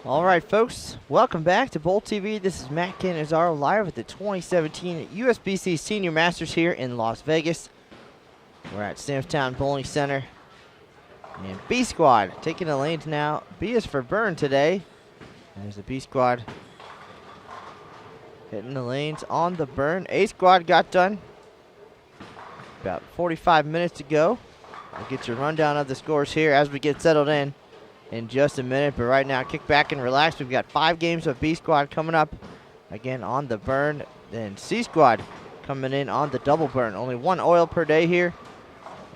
All right, folks, welcome back to Bowl TV. This is Matt Canizaro live at the 2017 USBC Senior Masters here in Las Vegas. We're at Samstown Bowling Center. And B Squad taking the lanes now. B is for burn today. There's the B Squad hitting the lanes on the burn. A Squad got done about 45 minutes to go. I'll get your rundown of the scores here as we get settled in just a minute. But right now, kick back and relax. We've got 5 games of B Squad coming up. Again, on the burn. Then C Squad coming in on the double burn. Only 1 oil per day here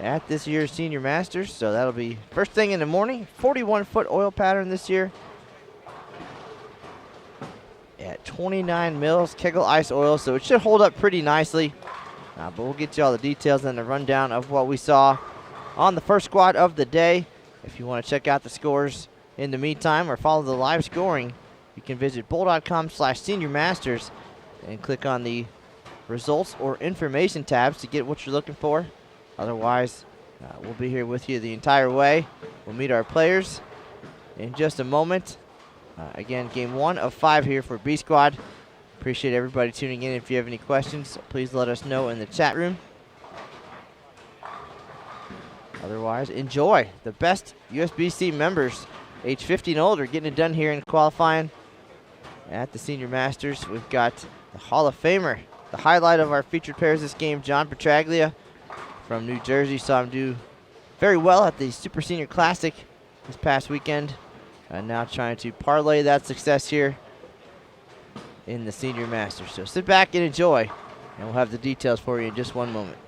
at this year's Senior Masters. So that'll be first thing in the morning. 41-foot oil pattern this year at 29 mils Kegel ice oil. So it should hold up pretty nicely. But we'll get you all the details and the rundown of what we saw on the first squad of the day. If you want to check out the scores in the meantime or follow the live scoring, you can visit bowl.com/seniormasters and click on the results or information tabs to get what you're looking for. Otherwise, we'll be here with you the entire way. We'll meet our players in just a moment. Again, game 1 of 5 here for B Squad. Appreciate everybody tuning in. If you have any questions, please let us know in the chat room. Otherwise, enjoy the best USBC members, age 50 and older, getting it done here in qualifying at the Senior Masters. We've got the Hall of Famer, the highlight of our featured pairs this game, John Petraglia from New Jersey. Saw him do very well at the Super Senior Classic this past weekend. And now trying to parlay that success here in the Senior Masters. So sit back and enjoy, and we'll have the details for you in just one moment.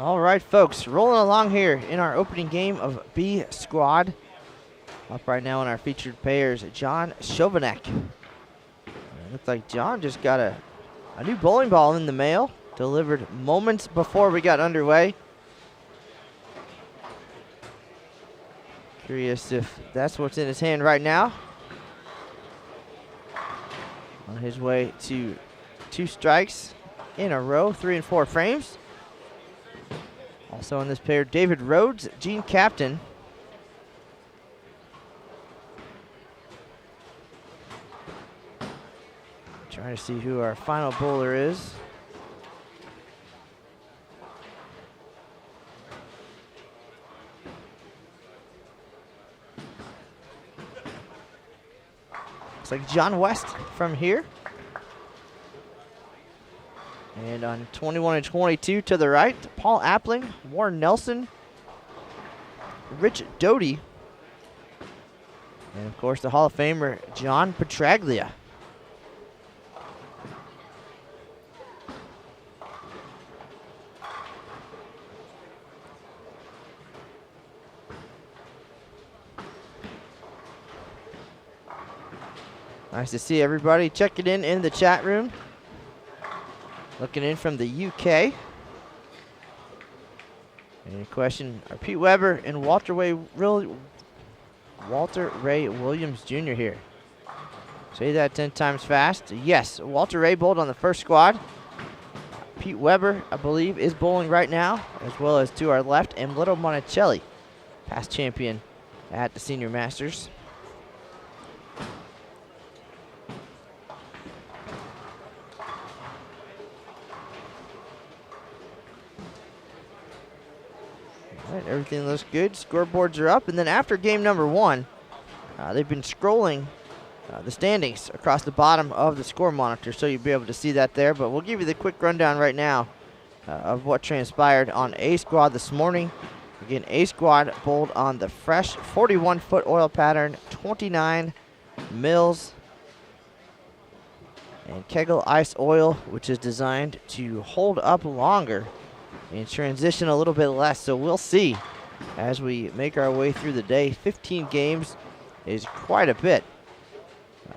All right, folks, rolling along here in our opening game of B Squad. Up right now in our featured pairs, John Chauvinek. Looks like John just got a new bowling ball in the mail, delivered moments before we got underway. Curious if that's what's in his hand right now. On his way to 2 strikes in a row, 3 and 4 frames. Also on this pair, David Rhodes, Gene Captain. Trying to see who our final bowler is. Looks like John West from here. And on 21 and 22 to the right, Paul Appling, Warren Nelson, Rich Doty, and of course the Hall of Famer, John Petraglia. Nice to see everybody checking in the chat room. Looking in from the UK. Any question? Are Pete Weber and Walter Ray Williams Jr. here? Say that 10 times fast. Yes, Walter Ray bowled on the first squad. Pete Weber, I believe, is bowling right now, as well as to our left, Amleto Monticelli, past champion at the Senior Masters. Right, everything looks good. Scoreboards are up. And then after game number 1, they've been scrolling the standings across the bottom of the score monitor, so you'll be able to see that there. But we'll give you the quick rundown right now of what transpired on A Squad this morning. Again, A Squad bowled on the fresh 41-foot oil pattern, 29 mils, and Kegel ice oil, which is designed to hold up longer and transition a little bit less. So we'll see as we make our way through the day. 15 games is quite a bit,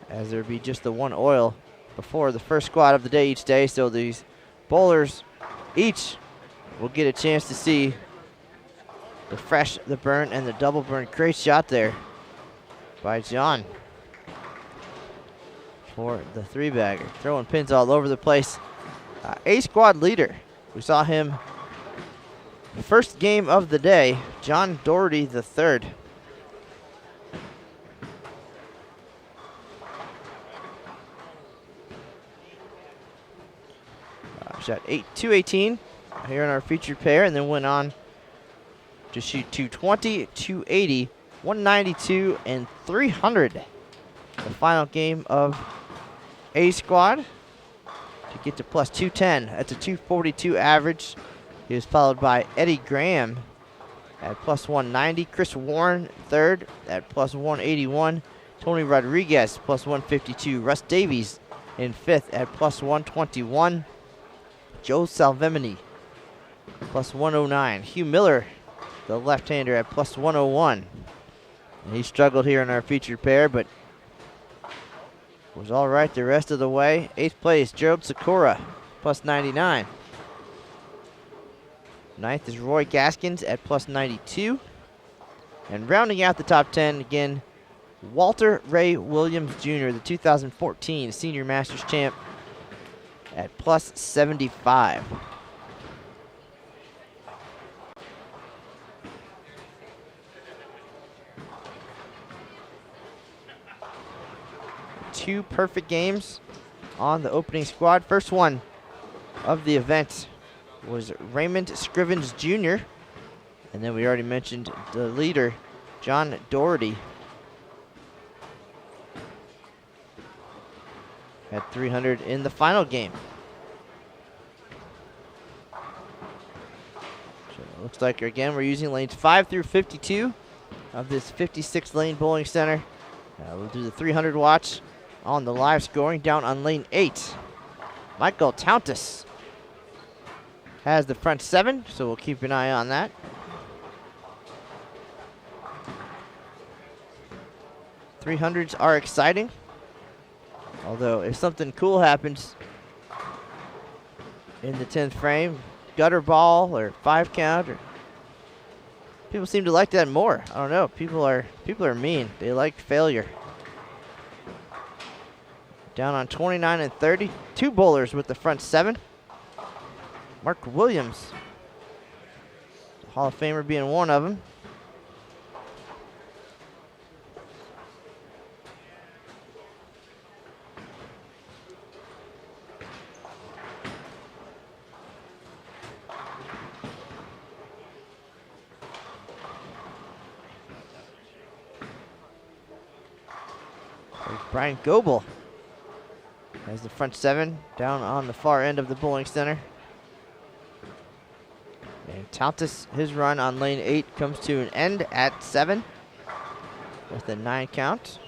as there be just the 1 oil before the first squad of the day each day. So these bowlers each will get a chance to see the fresh, the burn, and the double burn. Great shot there by John for the 3-bagger. Throwing pins all over the place. A Squad leader. We saw him the first game of the day, John Doherty III. Shot 218 here in our featured pair, and then went on to shoot 220, 280, 192, and 300. The final game of A Squad to get to plus 210. That's a 242 average. He was followed by Eddie Graham at plus 190. Chris Warren third at plus 181. Tony Rodriguez plus 152. Russ Davies in 5th at plus 121. Joe Salvemini plus 109. Hugh Miller, the left-hander, at plus 101. And he struggled here in our featured pair, but was all right the rest of the way. 8th place, Gerald Sikora, plus 99. 9th is Roy Gaskins at plus 92. And rounding out the top 10, again, Walter Ray Williams Jr., the 2014 Senior Masters champ, at plus 75. Two perfect games on the opening squad. First one of the event was Raymond Scrivens Jr. And then we already mentioned the leader, John Doherty, at 300 in the final game. So it looks like, again, we're using lanes 5 through 52 of this 56-lane bowling center. We'll do the 300 watch on the live scoring. Down on lane 8, Michael Tauntus has the front 7, so we'll keep an eye on that. .300s are exciting, although if something cool happens in the 10th frame, gutter ball or 5 count, or people seem to like that more. I don't know. People are mean. They like failure. Down on 29 and 30. 2 bowlers with the front 7. Mark Williams, Hall of Famer, being one of them. Brian Goble has the front 7 down on the far end of the bowling center. And Taltis, his run on lane 8 comes to an end at 7 with a 9 count.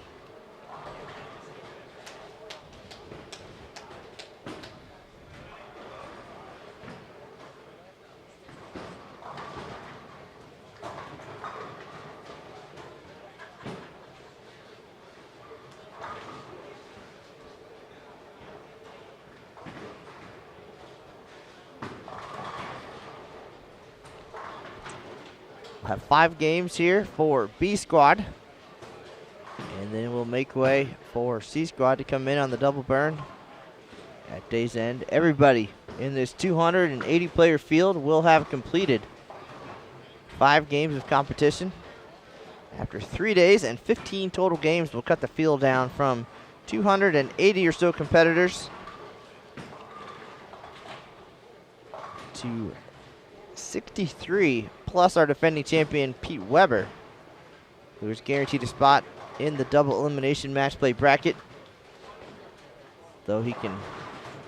We'll have 5 games here for B squad, and then we'll make way for C squad to come in on the double burn at day's end. Everybody in this 280 player field will have completed 5 games of competition. After 3 days and 15 total games, we'll cut the field down from 280 or so competitors to 63, plus our defending champion Pete Weber, who is guaranteed a spot in the double elimination match play bracket, though he can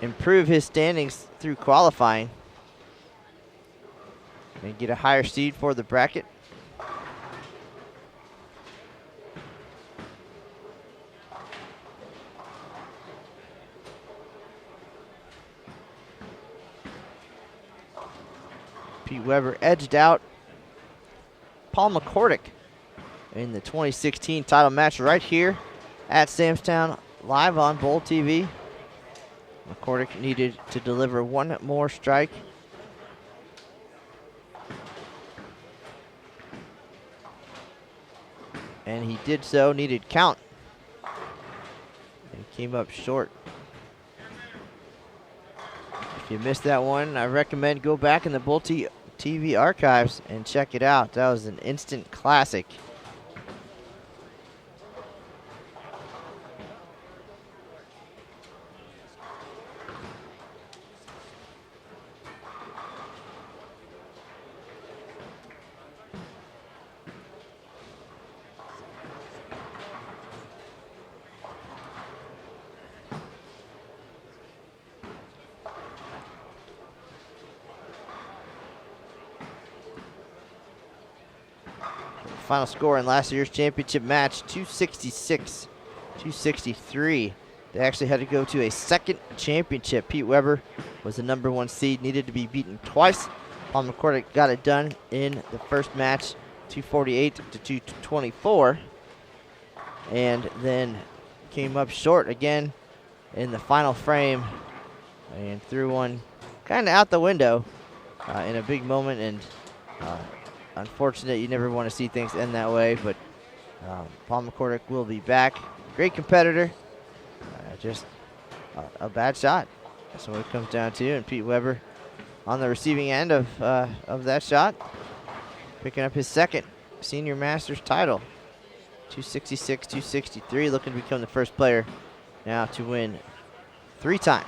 improve his standings through qualifying and get a higher seed for the bracket. Pete Weber edged out Paul McCordick in the 2016 title match right here at Samstown, live on Bowl TV. McCordick needed to deliver 1 more strike. And he did so, needed count. And came up short. If you missed that one, I recommend go back in the Bowl TV archives and check it out. That was an instant classic. Final score in last year's championship match, 266-263. They actually had to go to a second championship. Pete Weber was the #1 seed, needed to be beaten twice. Paul McCordick got it done in the first match, 248-224. And then came up short again in the final frame and threw one kind of out the window in a big moment. And unfortunate, you never want to see things end that way, but Paul McCordick will be back. Great competitor, just a bad shot. That's what it comes down to, and Pete Weber on the receiving end of that shot, picking up his second Senior Masters title. 266-263, looking to become the first player now to win 3 times.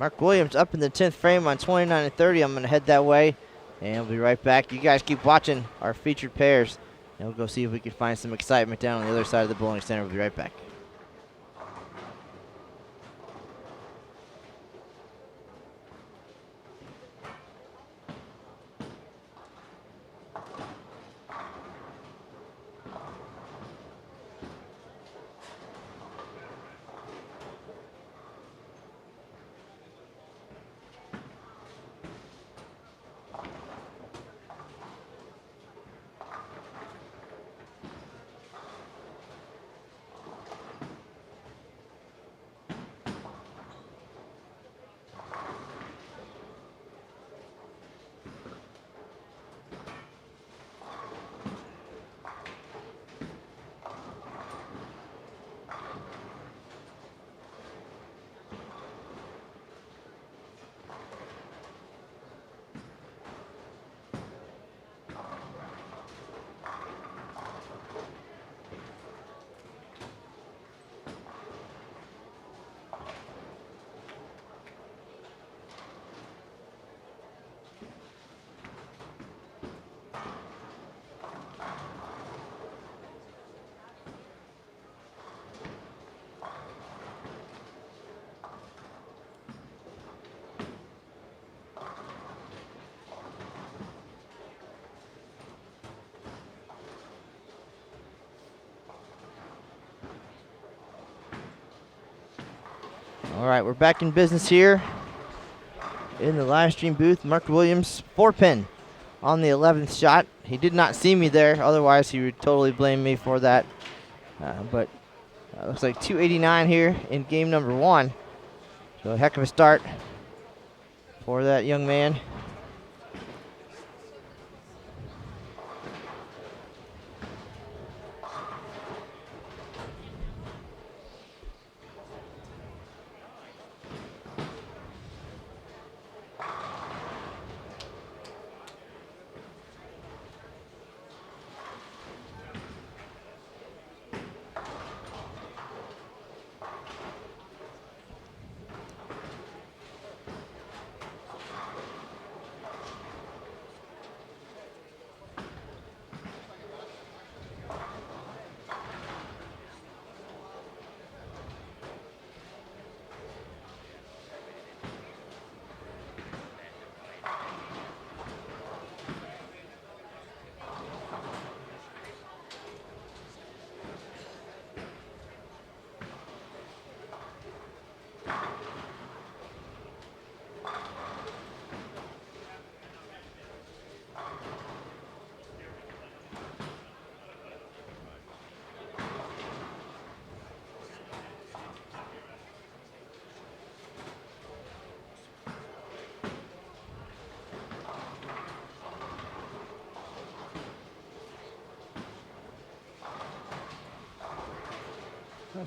Mark Williams up in the 10th frame on 29 and 30. I'm going to head that way, and we'll be right back. You guys keep watching our featured pairs, and we'll go see if we can find some excitement down on the other side of the bowling center. We'll be right back. All right, we're back in business here in the live stream booth. Mark Williams, 4-pin on the 11th shot. He did not see me there, otherwise he would totally blame me for that. But looks like 289 here in game number 1. So a heck of a start for that young man.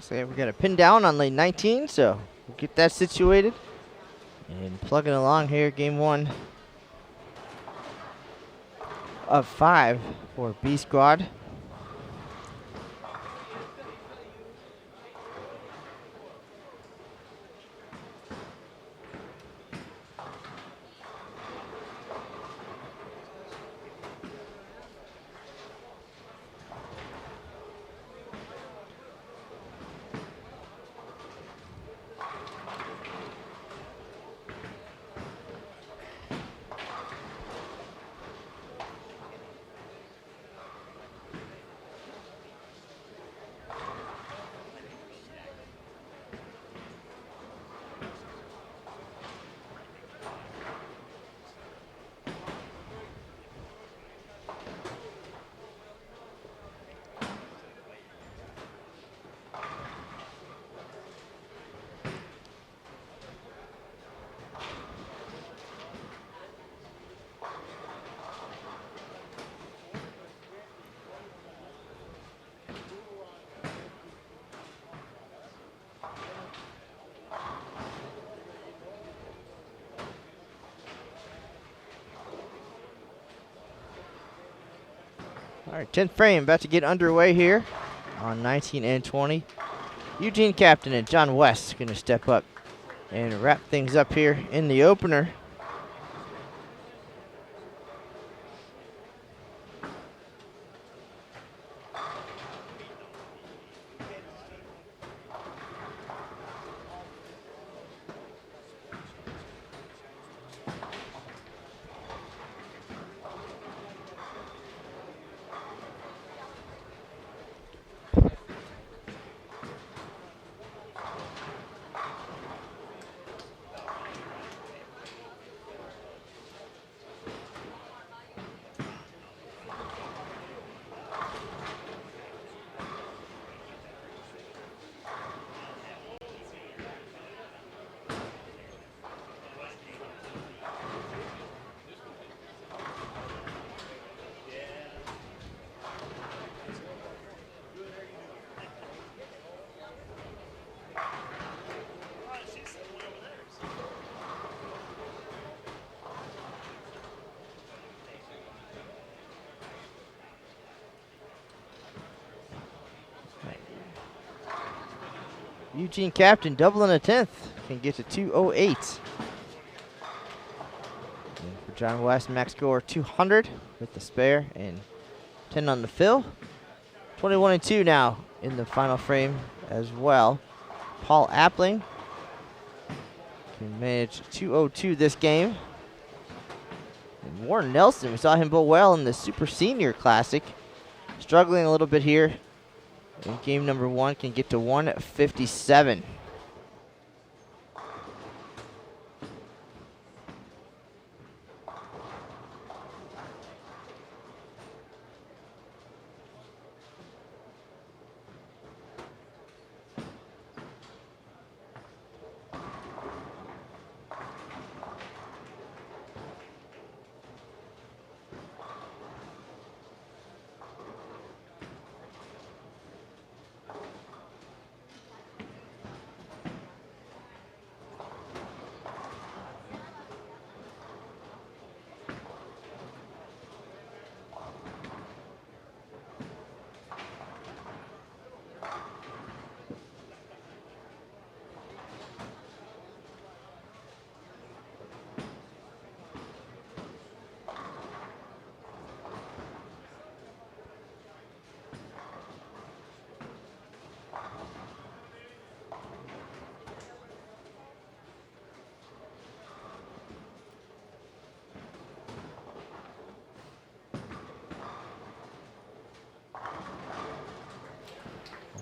So we got a pin down on lane 19, so we'll get that situated. And plugging along here, game 1 of 5 for B Squad. All right, 10th frame about to get underway here on 19 and 20. Eugene Captain and John West going to step up and wrap things up here in the opener. Eugene Captain doubling a 10th. Can get to 208. And for John West, max score 200 with the spare and 10 on the fill. 21 and 2 now in the final frame as well. Paul Appling can manage 202 this game. And Warren Nelson, we saw him bowl well in the Super Senior Classic. Struggling a little bit here in game number 1, can get to 157.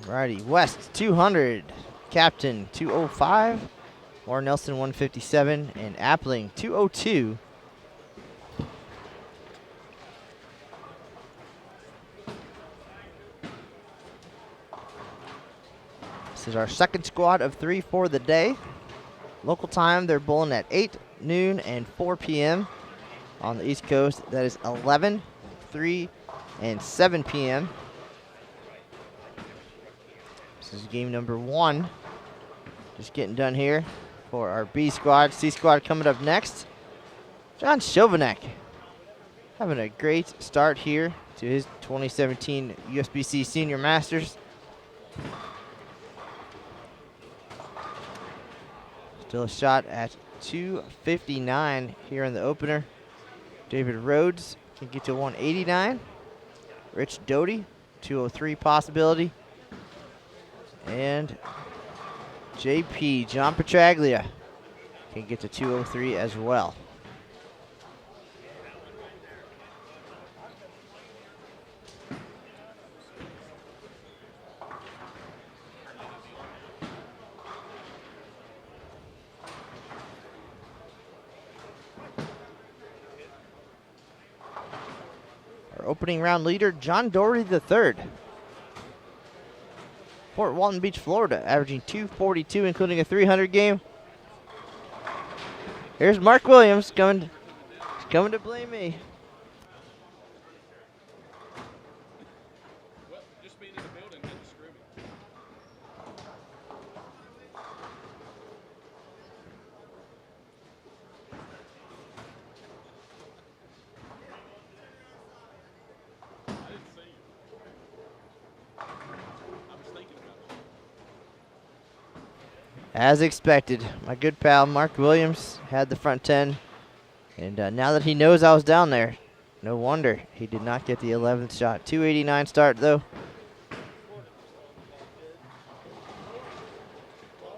Alrighty, West 200, Captain 205, Warren Nelson 157, and Appling 202. This is our second squad of 3 for the day. Local time, they're bowling at 8, noon, and 4 p.m. On the East Coast, that is 11, 3, and 7 p.m. This is game number 1. Just getting done here for our B squad. C squad coming up next. John Chauvinek having a great start here to his 2017 USBC Senior Masters. Still a shot at 259 here in the opener. David Rhodes can get to 189. Rich Doty, 203 possibility. And JP, John Petraglia, can get to 203 as well. Our opening round leader, John Doherty III. Fort Walton Beach, Florida, averaging 242, including a 300 game. Here's Mark Williams coming to blame me. Well, just being in the building didn't screw me. I didn't see you. I was thinking about you. As expected, my good pal Mark Williams had the front 10. And now that he knows I was down there, no wonder he did not get the 11th shot. 289 start, though.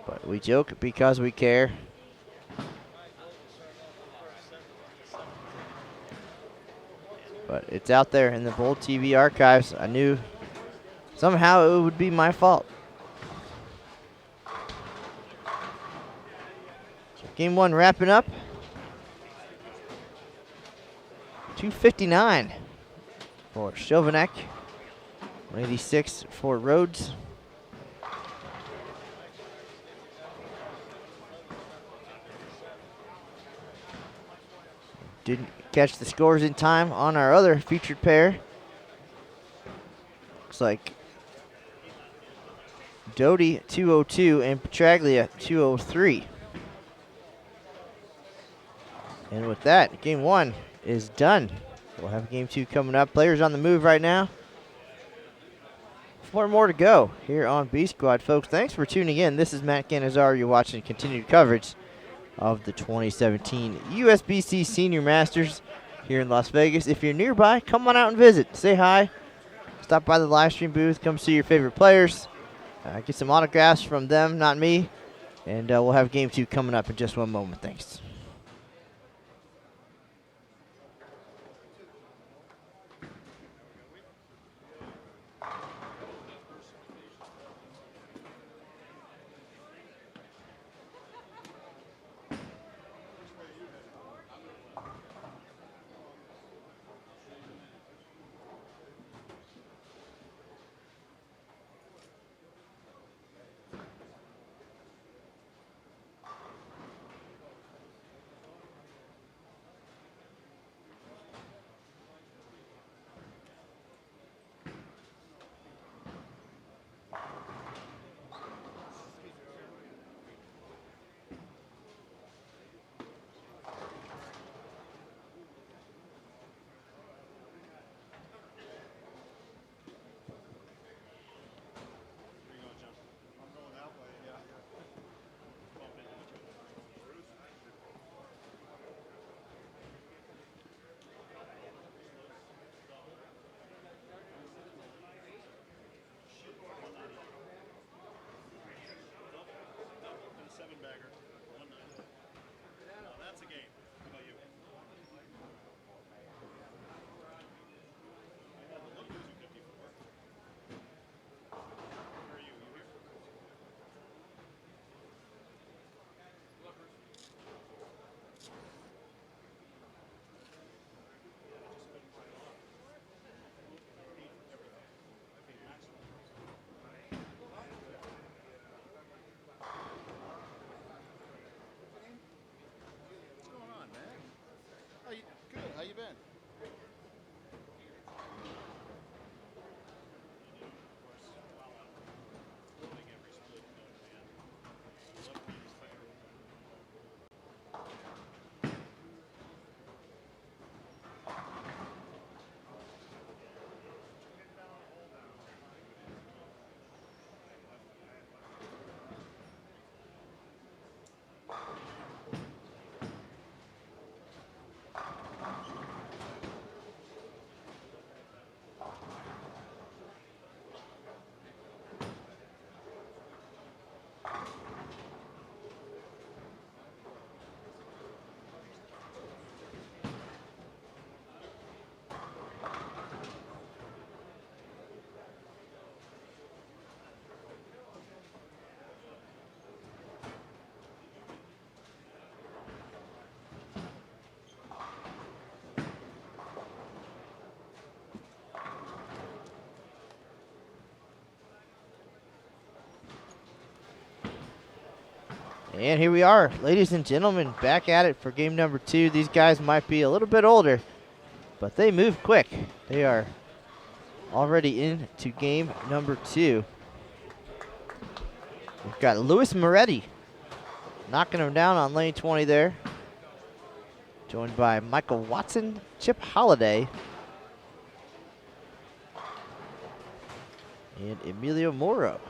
But we joke because we care. But it's out there in the Bold TV archives. I knew somehow it would be my fault. So game 1 wrapping up. 259 for Chauvenek. 186 for Rhodes. Didn't catch the scores in time on our other featured pair. Looks like Doty 202 and Petraglia 203. And with that, game 1 is done. We'll have game 2 coming up. Players on the move right now. 4 more to go here on B Squad, folks. Thanks for tuning in. This is Matt Canizar. You're watching continued coverage of the 2017 USBC Senior Masters here in Las Vegas. If you're nearby, come on out and visit. Say hi. Stop by the live stream booth. Come see your favorite players. Get some autographs from them, not me. And we'll have game 2 coming up in just one moment. Thanks. How you been? And here we are, ladies and gentlemen, back at it for game number 2. These guys might be a little bit older, but they move quick. They are already into game number 2. We've got Louis Moretti knocking him down on lane 20 there. Joined by Michael Watson, Chip Holliday, and Emilio Moro.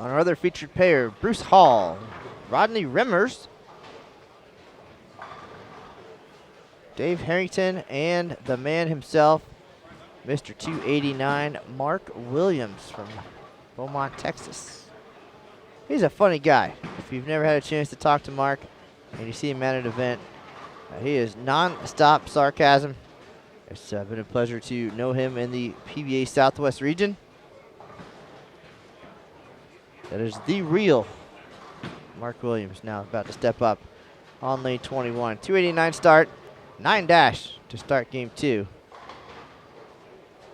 on our other featured pair, Bruce Hall, Rodney Rimmers, Dave Harrington, and the man himself, Mr. 289, Mark Williams from Beaumont, Texas. He's a funny guy. If you've never had a chance to talk to Mark and you see him at an event, he is non-stop sarcasm. It's been a pleasure to know him in the PBA Southwest region. That is the real Mark Williams, now about to step up on lane 21. 289 start, 9 dash to start game 2.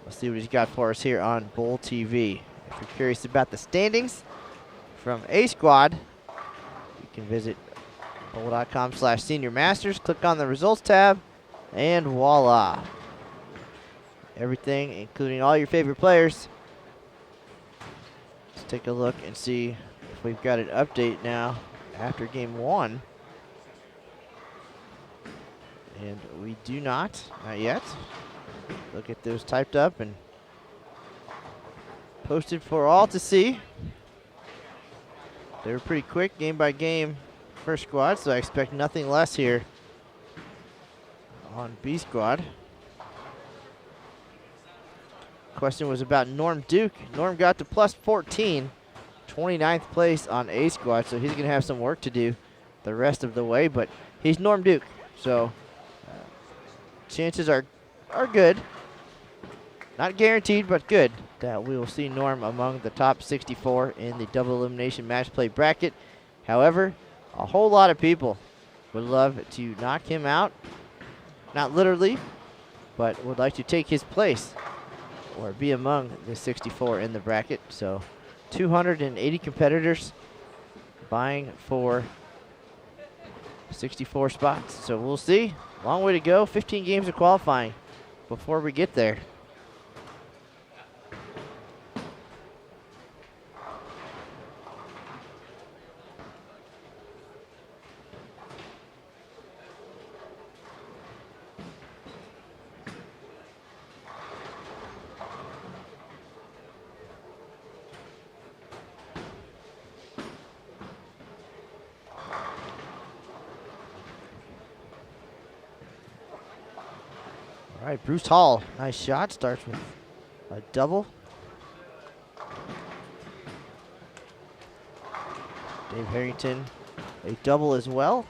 Let's see what he's got for us here on Bowl TV. If you're curious about the standings from A Squad, you can visit bowl.com/Senior Masters, click on the results tab, and voila. Everything, including all your favorite players. Let's take a look and see if we've got an update now after game 1. And we do not yet. Look at those typed up and posted for all to see. They were pretty quick, game by game, first squad, so I expect nothing less here on B Squad. Question was about Norm Duke. Norm got to plus 14, 29th place on A Squad, so he's going to have some work to do the rest of the way, but he's Norm Duke, so chances are good. Not guaranteed, but good that we will see Norm among the top 64 in the double elimination match play bracket. However, a whole lot of people would love to knock him out. Not literally, but would like to take his place or be among the 64 in the bracket. So 280 competitors vying for 64 spots. So we'll see. Long way to go. 15 games of qualifying before we get there. All right, Bruce Hall, nice shot, starts with a double. Dave Harrington, a double as well.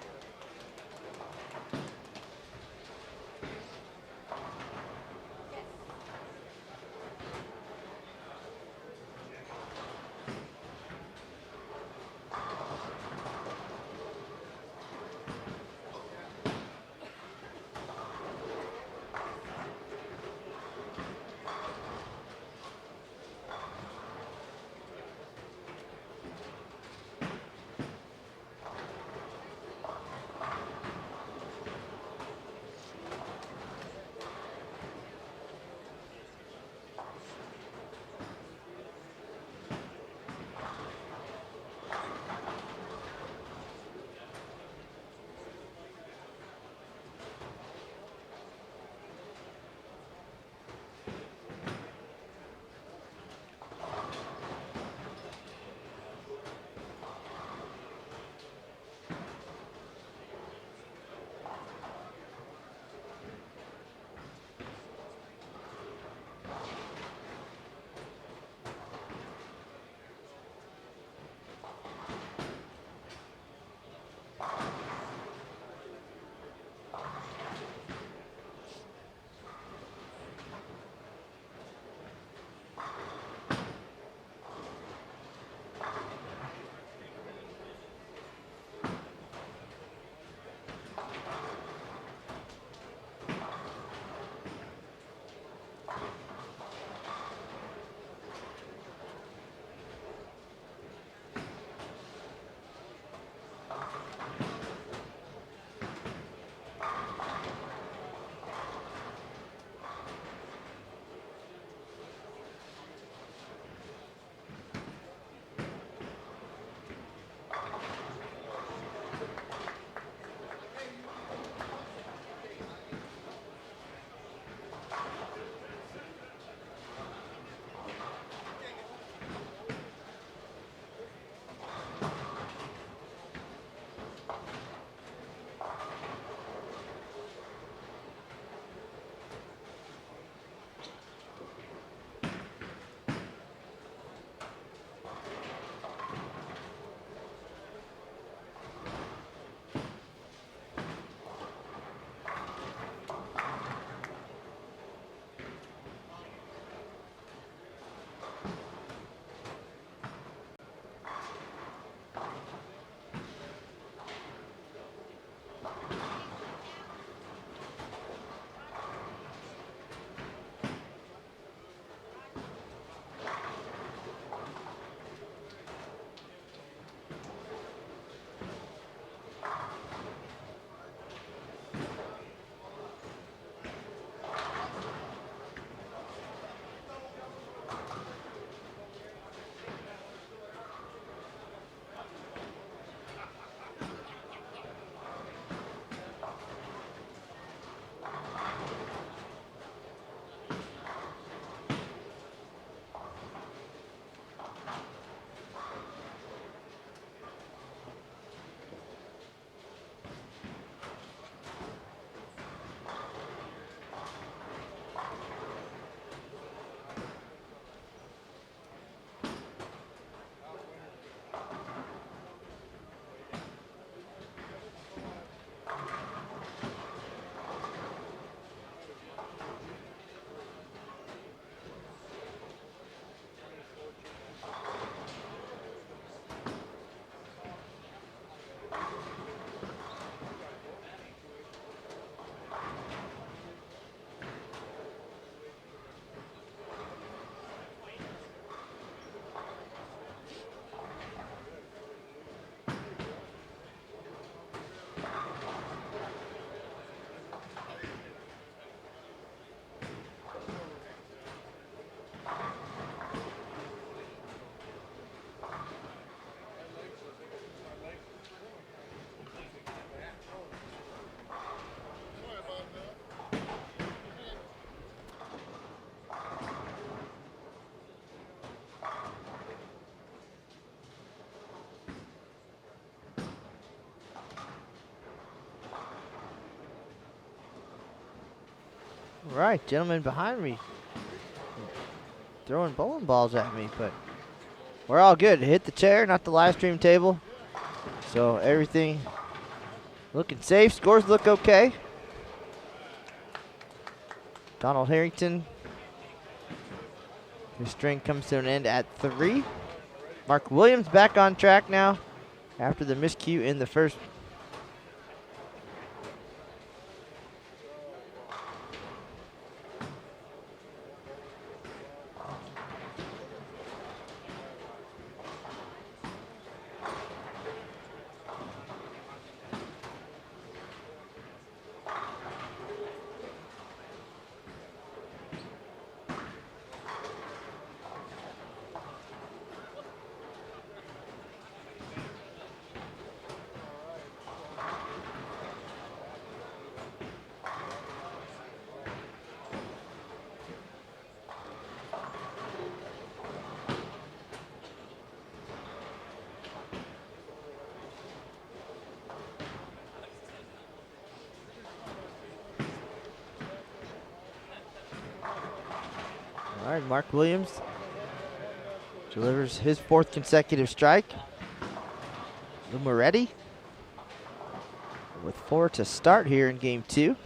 right, gentleman behind me throwing bowling balls at me, but we're all good. Hit the chair, not the live stream table. So everything looking safe. Scores look okay. Donald Harrington. His string comes to an end at 3. Mark Williams back on track now after the miscue in the first. All right, Mark Williams delivers his 4th consecutive strike. Lumaretti with 4 to start here in game 2.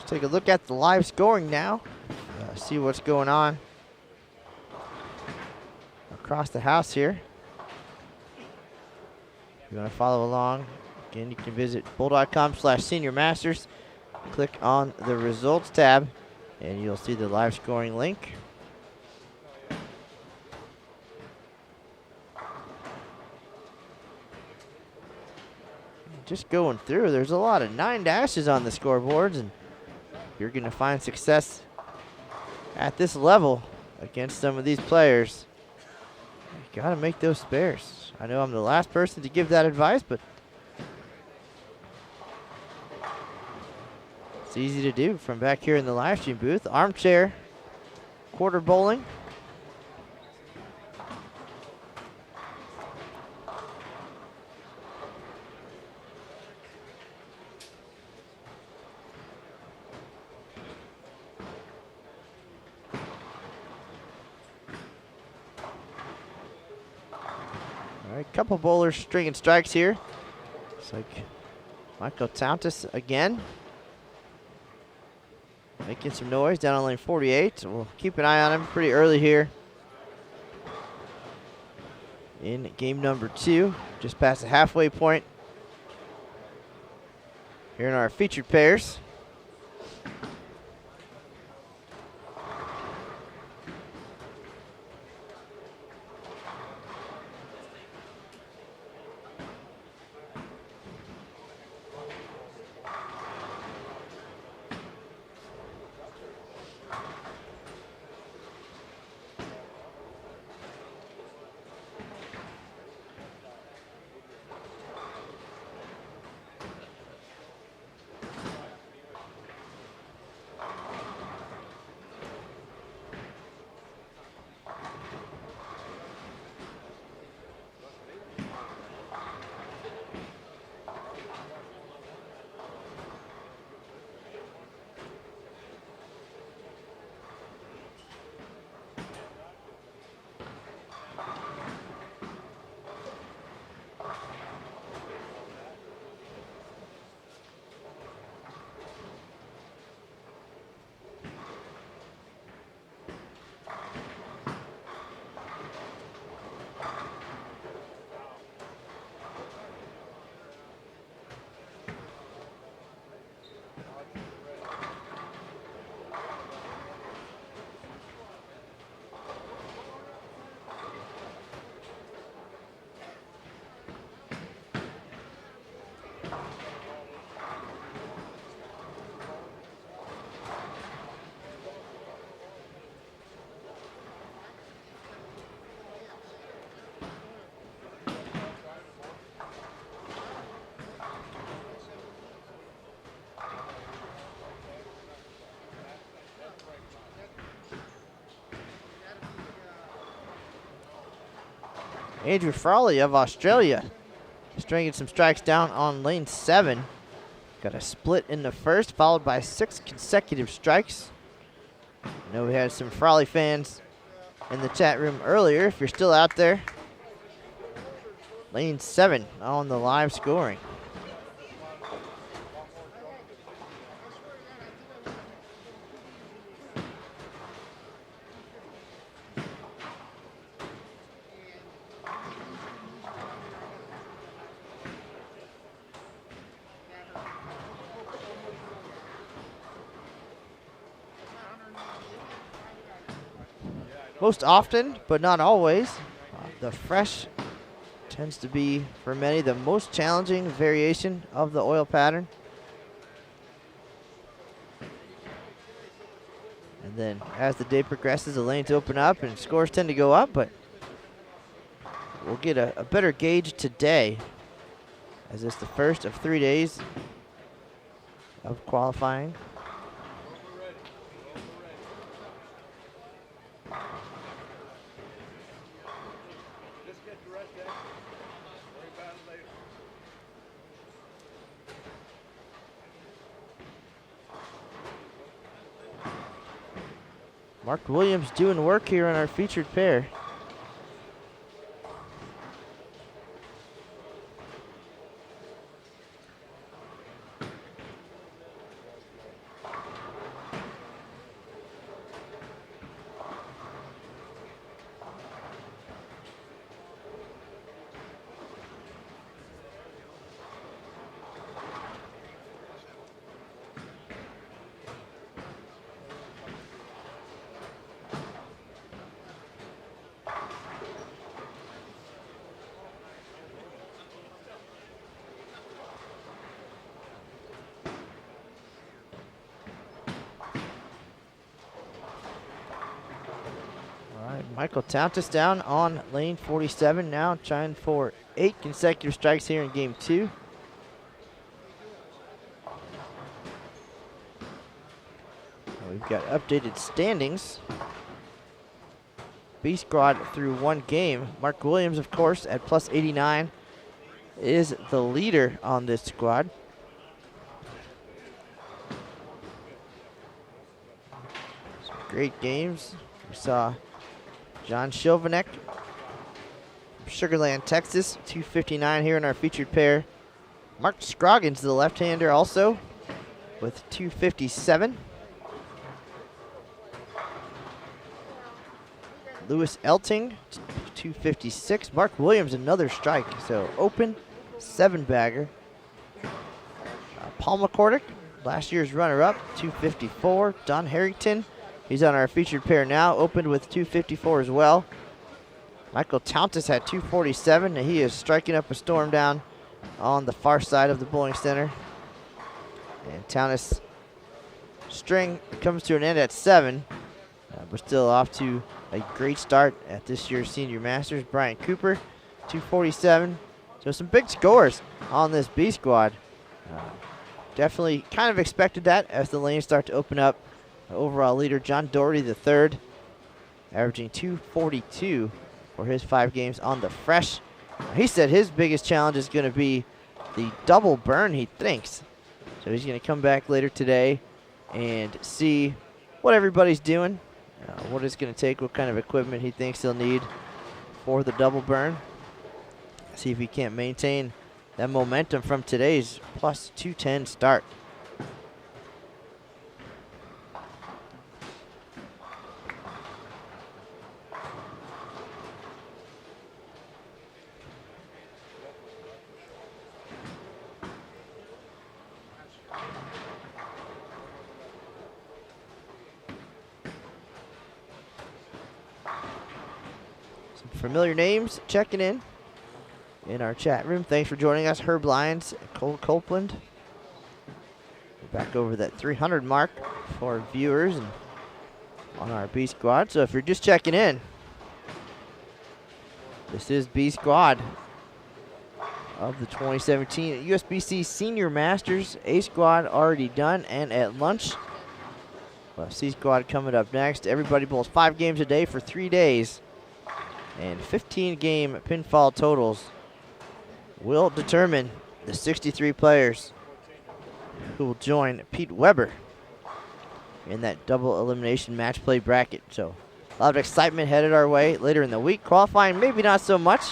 Take a look at the live scoring now. See what's going on across the house here. If you want to follow along, again, you can visit bowl.com/Senior Masters. Click on the results tab, and you'll see the live scoring link. Just going through, there's a lot of 9 dashes on the scoreboards, and you're going to find success at this level against some of these players. You got to make those spares. I know I'm the last person to give that advice, but it's easy to do from back here in the live stream booth. Armchair quarter bowling. Couple bowlers stringing strikes here. It's like Michael Tauntus again. Making some noise down on lane 48. So we'll keep an eye on him pretty early here in game number 2. Just past the halfway point here in our featured pairs. Andrew Frawley of Australia stringing some strikes down on lane 7. Got a split in the first, followed by 6 consecutive strikes. I know we had some Frawley fans in the chat room earlier. If you're still out there, lane 7 on the live scoring. Most often, but not always, the fresh tends to be, for many, the most challenging variation of the oil pattern. And then as the day progresses, the lanes open up and scores tend to go up, but we'll get a better gauge today, as it's the first of 3 days of qualifying. Mark Williams doing work here on our featured pair. Michael Tauntus down on lane 47 now, trying for 8 consecutive strikes here in game 2. We've got updated standings. B squad through 1 game. Mark Williams, of course, at plus 89, is the leader on this squad. Some great games. We saw John Chauvinek from Sugar Land, Texas, 259 here in our featured pair. Mark Scroggins, the left-hander, also with 257. Lewis Elting, 256. Mark Williams, another strike, so open 7-bagger. Paul McCordick, last year's runner-up, 254. Don Harrington, he's on our featured pair now, opened with 254 as well. Michael Tauntus had 247, and he is striking up a storm down on the far side of the bowling center. And Tauntus' string comes to an end at 7. We're still off to a great start at this year's Senior Masters. Brian Cooper, 247. So some big scores on this B squad. Definitely kind of expected that as the lanes start to open up. Overall leader John Doherty III, averaging 242 for his 5 games on the fresh. He said his biggest challenge is going to be the double burn, he thinks. So he's going to come back later today and see what everybody's doing, what it's going to take, what kind of equipment he thinks he'll need for the double burn. See if he can't maintain that momentum from today's plus 210 start. Familiar names checking in our chat room. Thanks for joining us. Herb Lyons, Cole Copeland. We're back over that 300 mark for viewers and on our B squad. So if you're just checking in, this is B squad of the 2017 USBC Senior Masters. A squad already done and at lunch. Well, C squad coming up next. Everybody bowls 5 games a day for 3 days. And 15-game pinfall totals will determine the 63 players who will join Pete Weber in that double elimination match play bracket. So a lot of excitement headed our way later in the week. Qualifying, maybe not so much,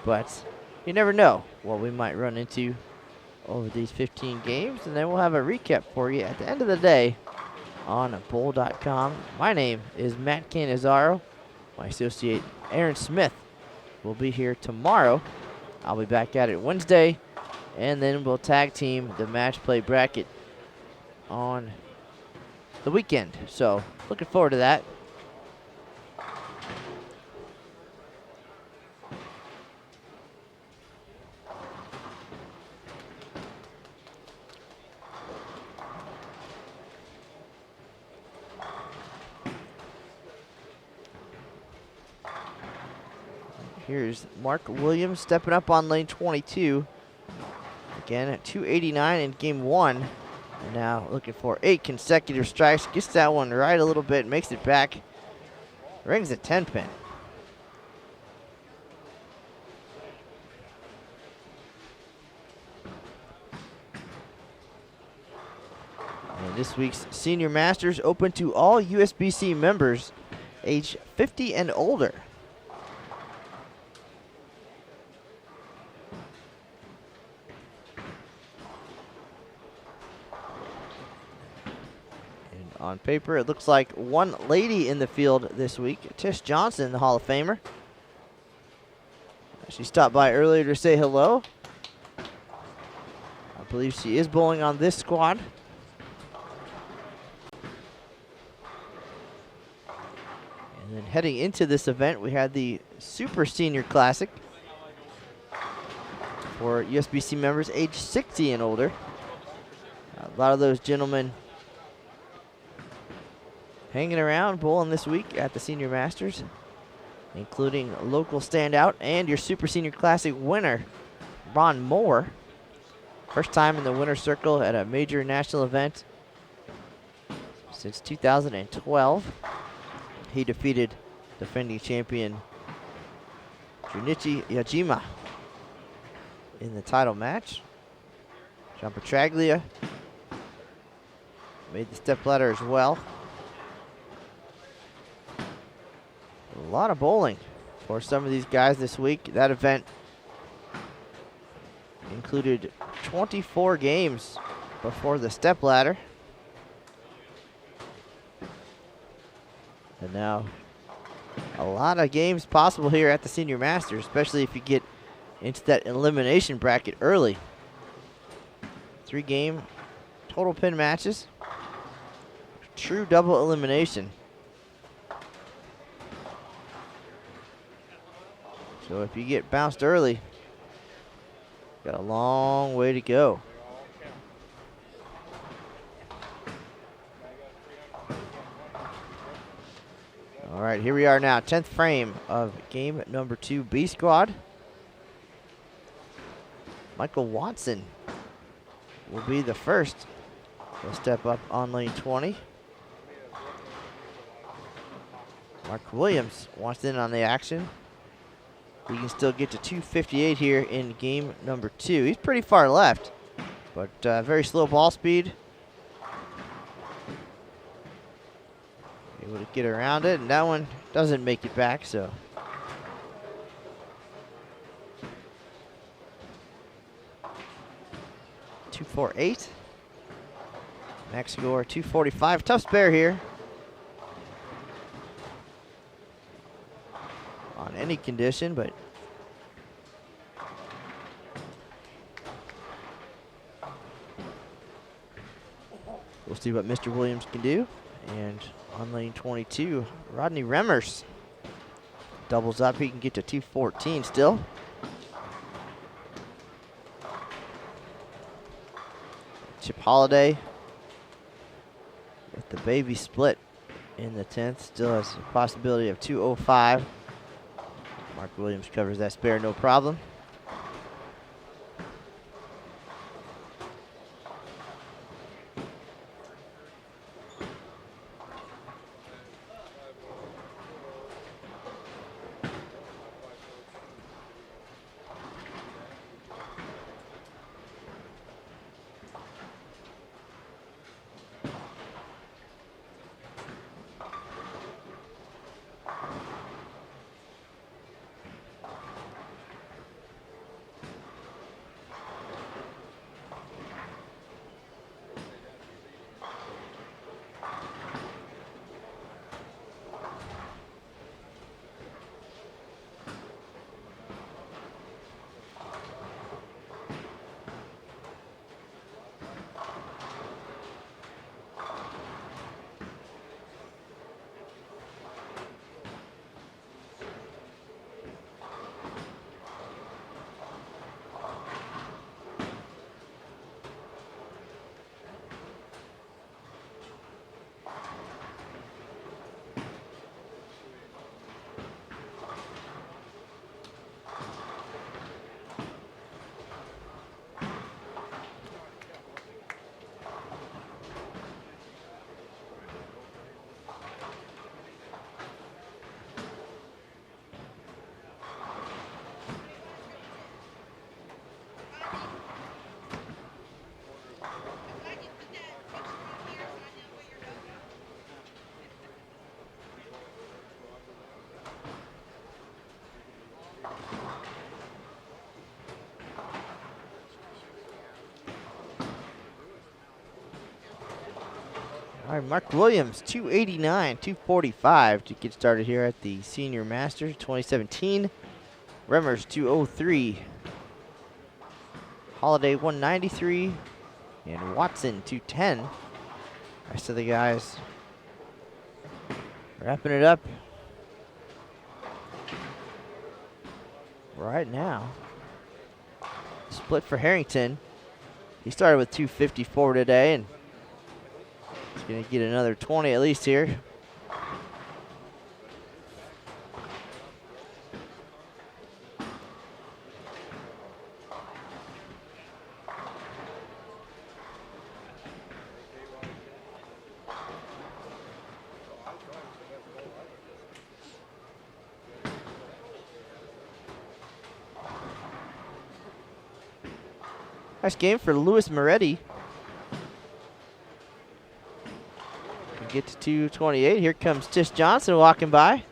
but you never know what we might run into over these 15 games. And then we'll have a recap for you at the end of the day on bowl.com. My name is Matt Canizaro. My associate Aaron Smith will be here tomorrow. I'll be back at it Wednesday, and then we'll tag team the match play bracket on the weekend. So looking forward to that. Here's Mark Williams stepping up on lane 22. Again at 289 in game 1. And now looking for 8 consecutive strikes. Gets that one right a little bit, makes it back. Rings a 10-pin. And this week's Senior Masters open to all USBC members age 50 and older. On paper, it looks like one lady in the field this week, Tish Johnson, the Hall of Famer. She stopped by earlier to say hello. I believe she is bowling on this squad. And then heading into this event, we had the Super Senior Classic for USBC members age 60 and older. A lot of those gentlemen hanging around bowling this week at the Senior Masters, including local standout and your Super Senior Classic winner, Ron Moore. First time in the winner's circle at a major national event since 2012. He defeated defending champion Junichi Yajima in the title match. John Petraglia made the step ladder as well. A lot of bowling for some of these guys this week. That event included 24 games before the step ladder. And now a lot of games possible here at the Senior Masters, especially if you get into that elimination bracket early. 3-game total pin matches. True double elimination. So if you get bounced early, got a long way to go. All right, here we are now, 10th frame of game number 2, B squad. Michael Watson will be the first. He'll step up on lane 20. Mark Williams wants in on the action. He can still get to 258 here in game number 2. He's pretty far left, but very slow ball speed. Able to get around it, and that one doesn't make it back, so. .248. Max score 245. Tough spare here. On any condition, but we'll see what Mr. Williams can do. And on lane 22, Rodney Remmers doubles up. He can get to 214 still. Chip Holiday with the baby split in the 10th still has a possibility of 205. Mark Williams covers that spare no problem. All right, Mark Williams, 289, 245 to get started here at the Senior Masters 2017. Remmers, 203. Holiday, 193. And Watson, 210. Rest of the guys wrapping it up right now. Split for Harrington. He started with 254 today, and he's going to get another 20 at least here. Nice game for Louis Moretti. Get to 228. Here comes Tish Johnson walking by.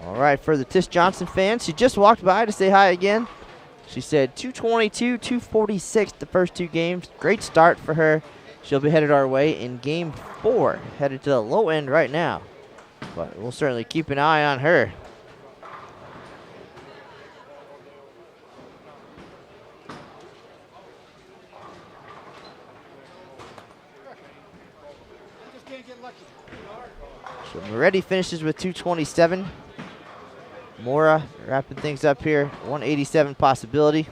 All right, for the Tish Johnson fans, she just walked by to say hi again. She said 222, 246 the first two games. Great start for her. She'll be headed our way in game 4, headed to the low end right now. But we'll certainly keep an eye on her. Just can't get lucky. So Moretti finishes with 227. Mora wrapping things up here, 187 possibility.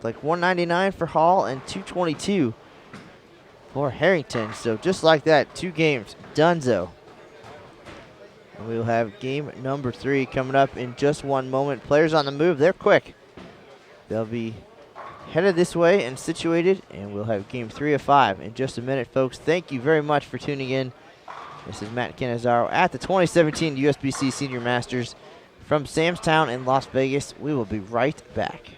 Like 199 for Hall and 222 for Harrington. So just like that, 2 games, donezo. And we will have game number 3 coming up in just one moment. Players on the move, they're quick. They'll be headed this way and situated, and we'll have game 3 of 5 in just a minute, folks. Thank you very much for tuning in. This is Matt Cannizzaro at the 2017 USBC Senior Masters from Sam's Town in Las Vegas. We will be right back.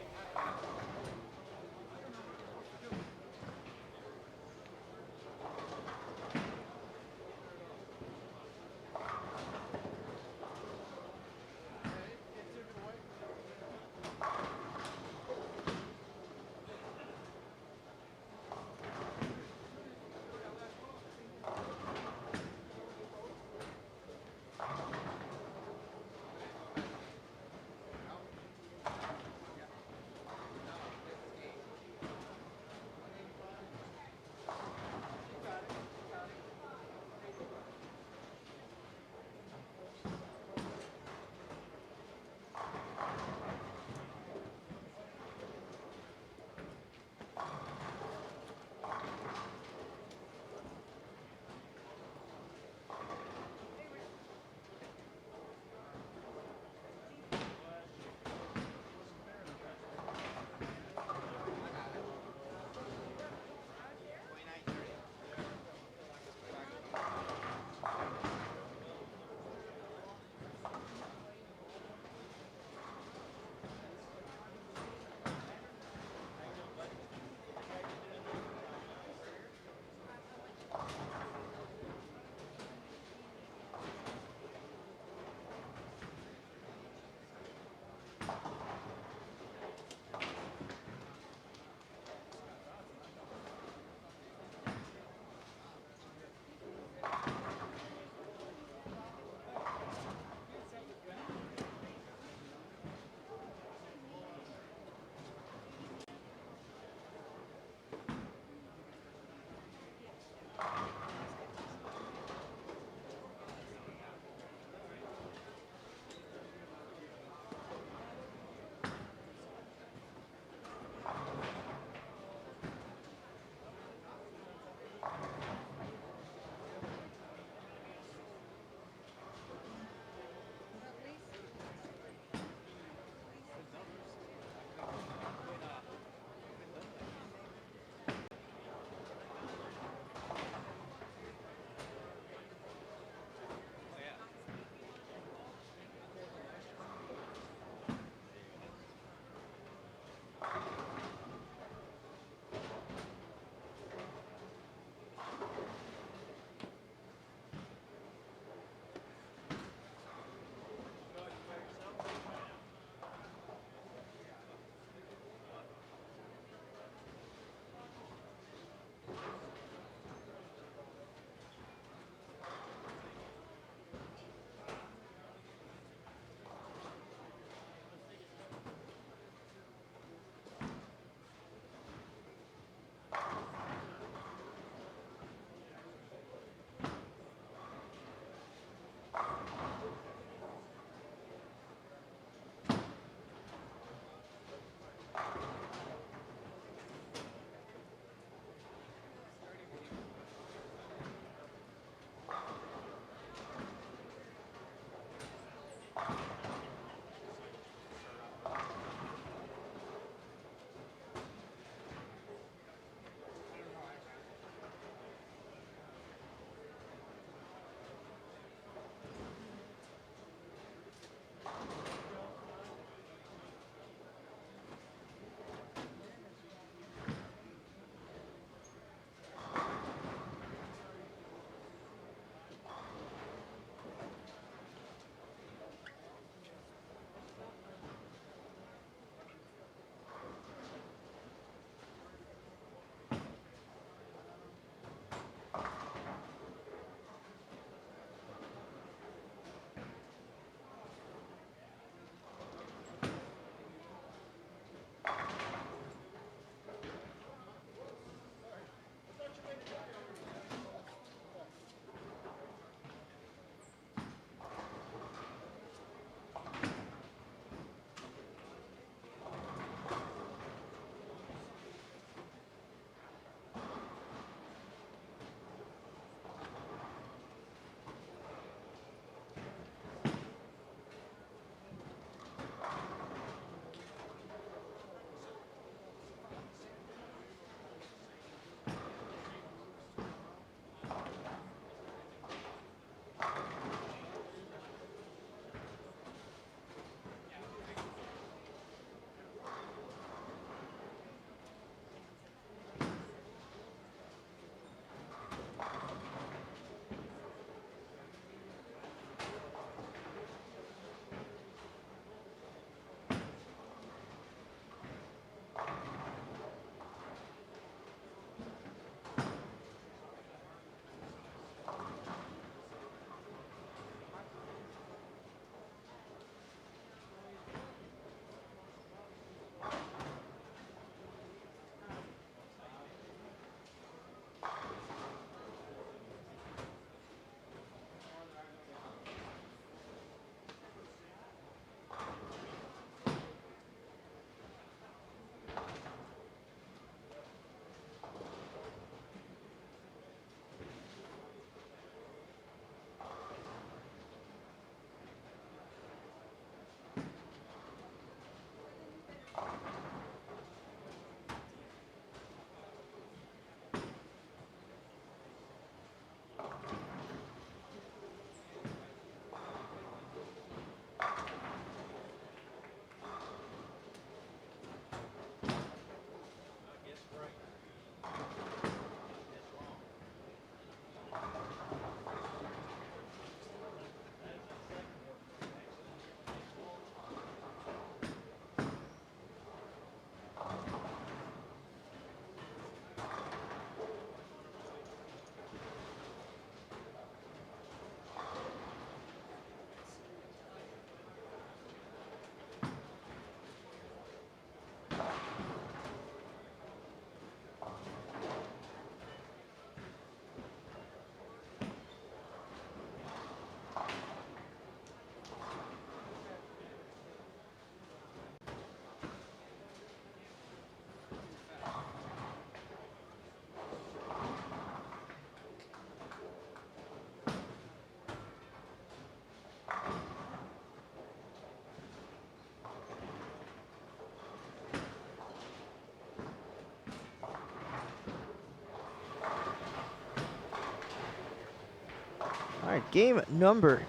right, game number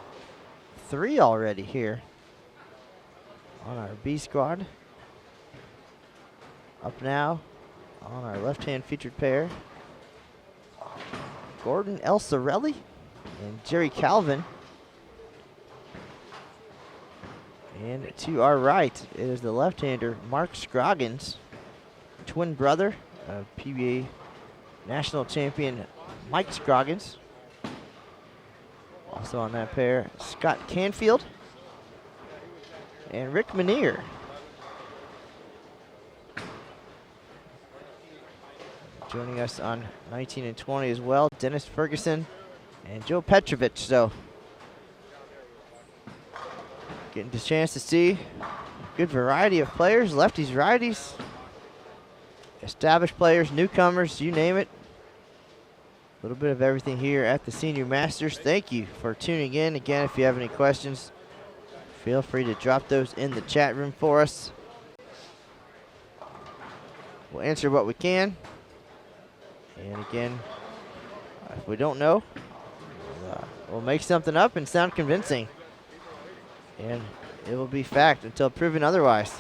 3 already here on our B squad. Up now on our left-hand featured pair, Gordon Elsarelli and Jerry Calvin. And to our right, it is the left-hander, Mark Scroggins, twin brother of PBA national champion Mike Scroggins. Also on that pair, Scott Canfield and Rick Manier. Joining us on 19 and 20 as well, Dennis Ferguson and Joe Petrovich. So getting the chance to see a good variety of players, lefties, righties, established players, newcomers, you name it. A little bit of everything here at the Senior Masters. Thank you for tuning in. Again, if you have any questions, feel free to drop those in the chat room for us. We'll answer what we can. And again, if we don't know, we'll make something up and sound convincing. And it will be fact until proven otherwise.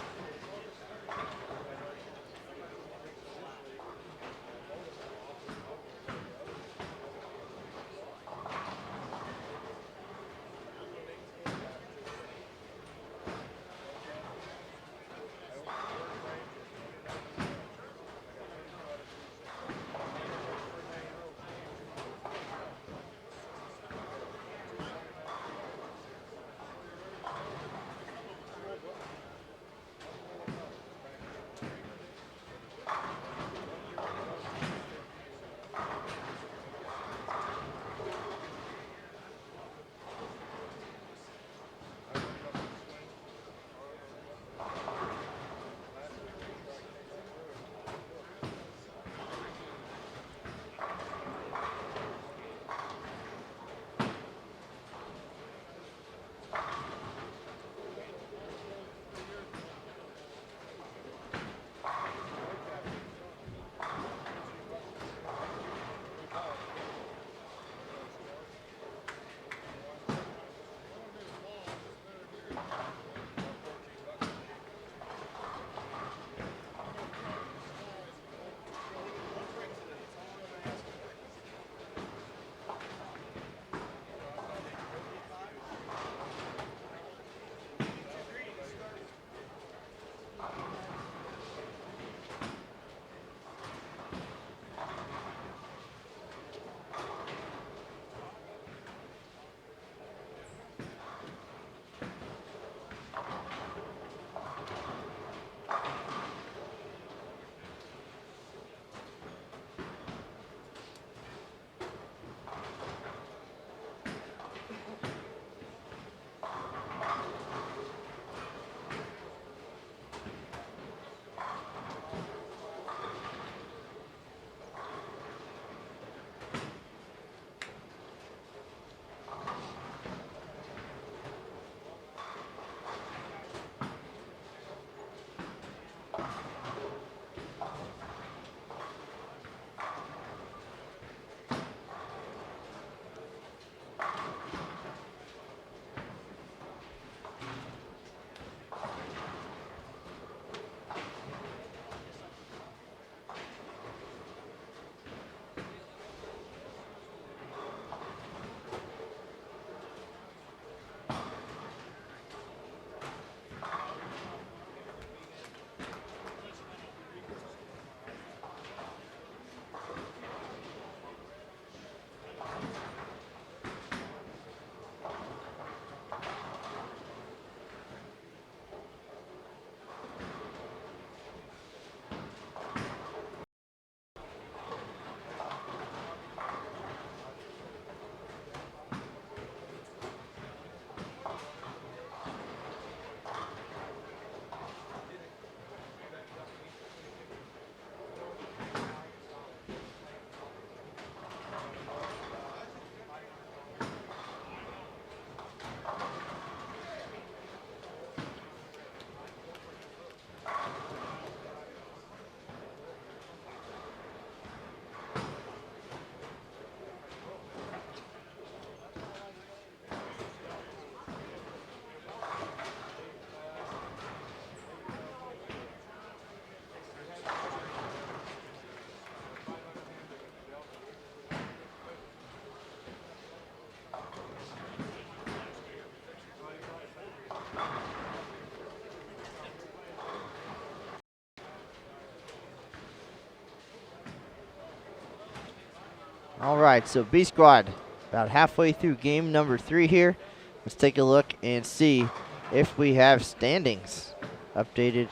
All right, so B squad about halfway through game number 3 here. Let's take a look and see if we have standings updated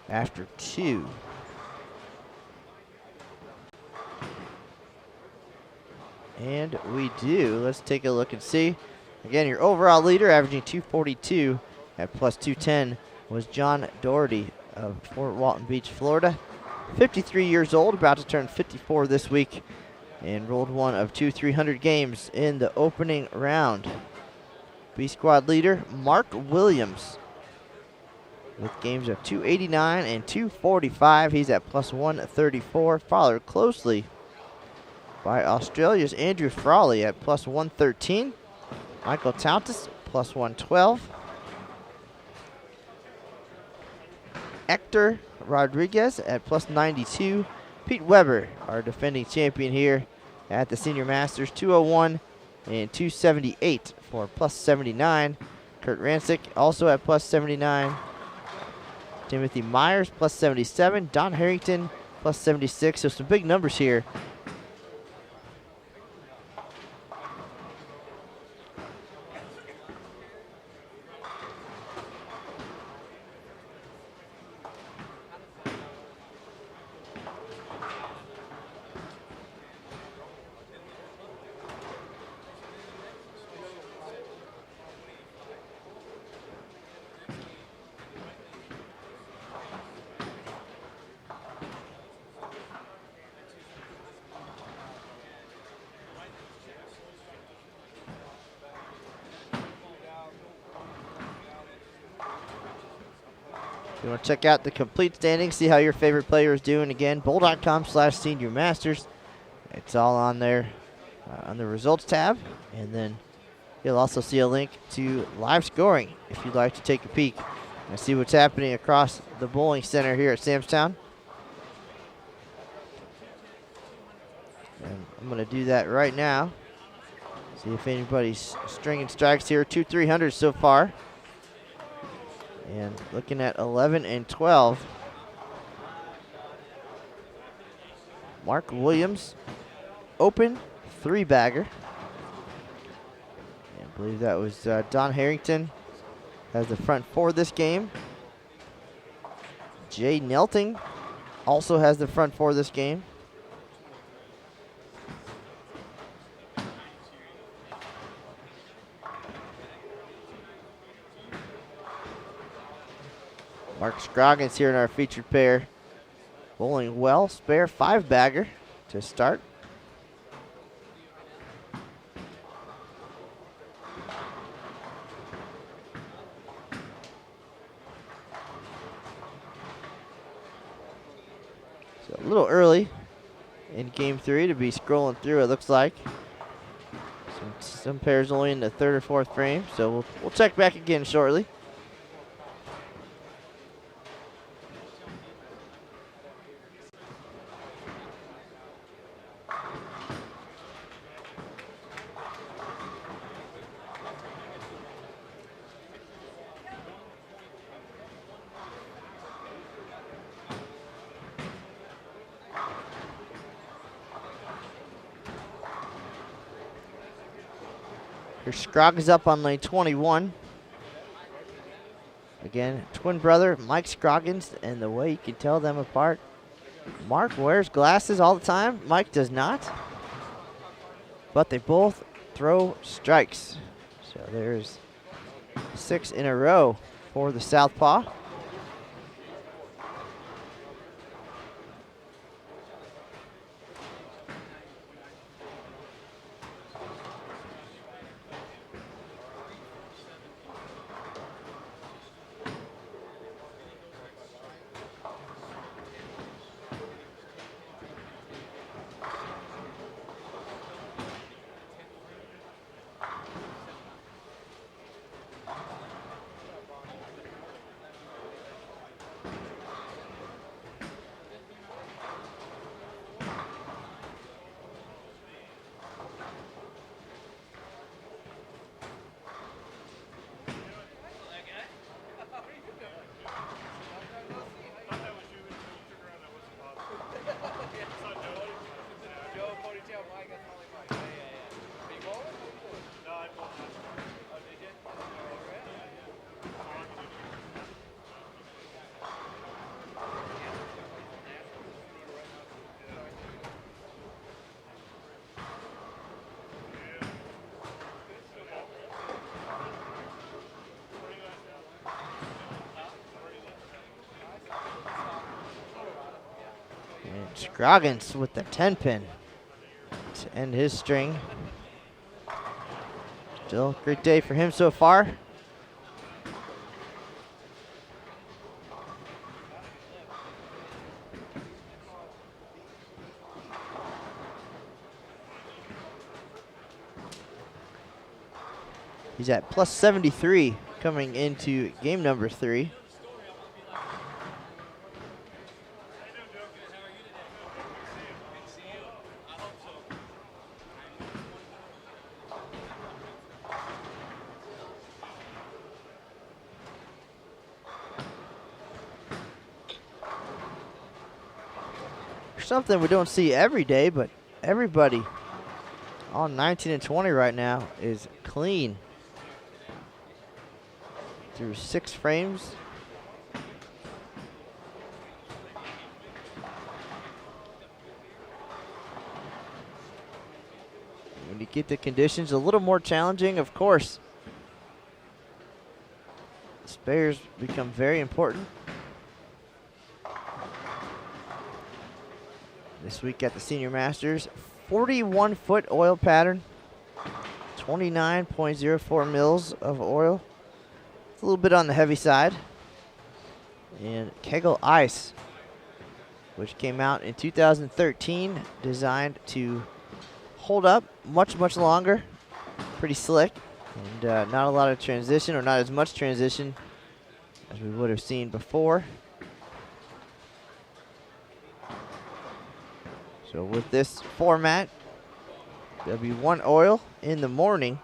after 2. And we do. Let's take a look and see. Again, your overall leader, averaging 242 at plus 210, was John Doherty of Fort Walton Beach, Florida. 53 years old, about to turn 54 this week, and rolled one of 2 300 games in the opening round. B squad leader, Mark Williams, with games of 289 and 245. He's at plus 134, followed closely by Australia's Andrew Frawley at plus 113. Michael Tauntus, plus 112. Hector Rodriguez at plus 92. Pete Weber, our defending champion here at the Senior Masters, 201 and 278 for plus 79. Kurt Rancic also at plus 79. Timothy Myers, plus 77. Don Harrington, plus 76. So some big numbers here. If you want to check out the complete standings, see how your favorite player is doing, again, bowl.com/Senior Masters. It's all on there on the results tab. And then you'll also see a link to live scoring if you'd like to take a peek and see what's happening across the bowling center here at Samstown. And I'm going to do that right now. See if anybody's stringing strikes here. 2 300s so far. And looking at 11 and 12. Mark Williams, open 3-bagger. I believe that was Don Harrington has the front 4 this game. Jay Nelting also has the front 4 this game. Mark Scroggins here in our featured pair. Bowling well, spare 5-bagger to start. So a little early in game 3 to be scrolling through, it looks like. Some pairs only in the 3rd or 4th frame, so we'll check back again shortly. Here Scroggins up on lane 21. Again, twin brother Mike Scroggins, and the way you can tell them apart, Mark wears glasses all the time. Mike does not. But they both throw strikes. So there's 6 in a row for the Southpaw. Scroggins with the 10-pin to end his string. Still a great day for him so far. He's at plus 73 coming into game number 3. Something we don't see every day, but everybody on 19 and 20 right now is clean through 6 frames. When you get the conditions a little more challenging, of course, spares become very important. This week at the Senior Masters, 41-foot oil pattern, 29.04 mils of oil. It's a little bit on the heavy side. And Kegel Ice, which came out in 2013, designed to hold up much, much longer. Pretty slick, and not a lot of transition, or not as much transition as we would have seen before. So with this format, there'll be 1 oil in the morning.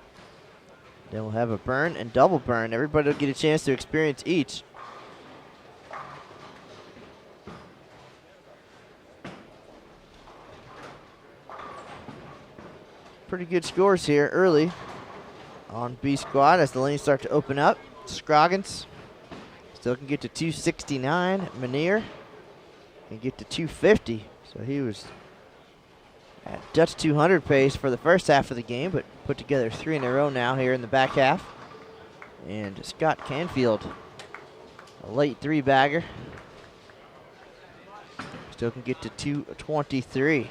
Then we'll have a burn and double burn. Everybody will get a chance to experience each. Pretty good scores here early on B squad as the lanes start to open up. Scroggins still can get to 269. Manier can get to 250. So he was at Dutch 200 pace for the first half of the game, but put together 3 in a row now here in the back half. And Scott Canfield, a late 3-bagger, still can get to 223.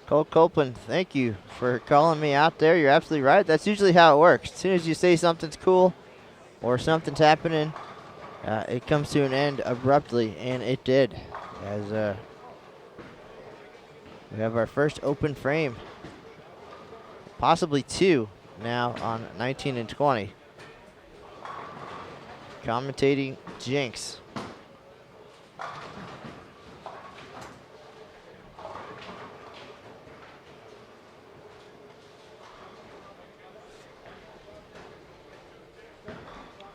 Cole Copeland, thank you for calling me out there. You're absolutely right. That's usually how it works. As soon as you say something's cool or something's happening, it comes to an end abruptly, and it did. As we have our first open frame, possibly 2 now on 19 and 20. Commentating Jinx.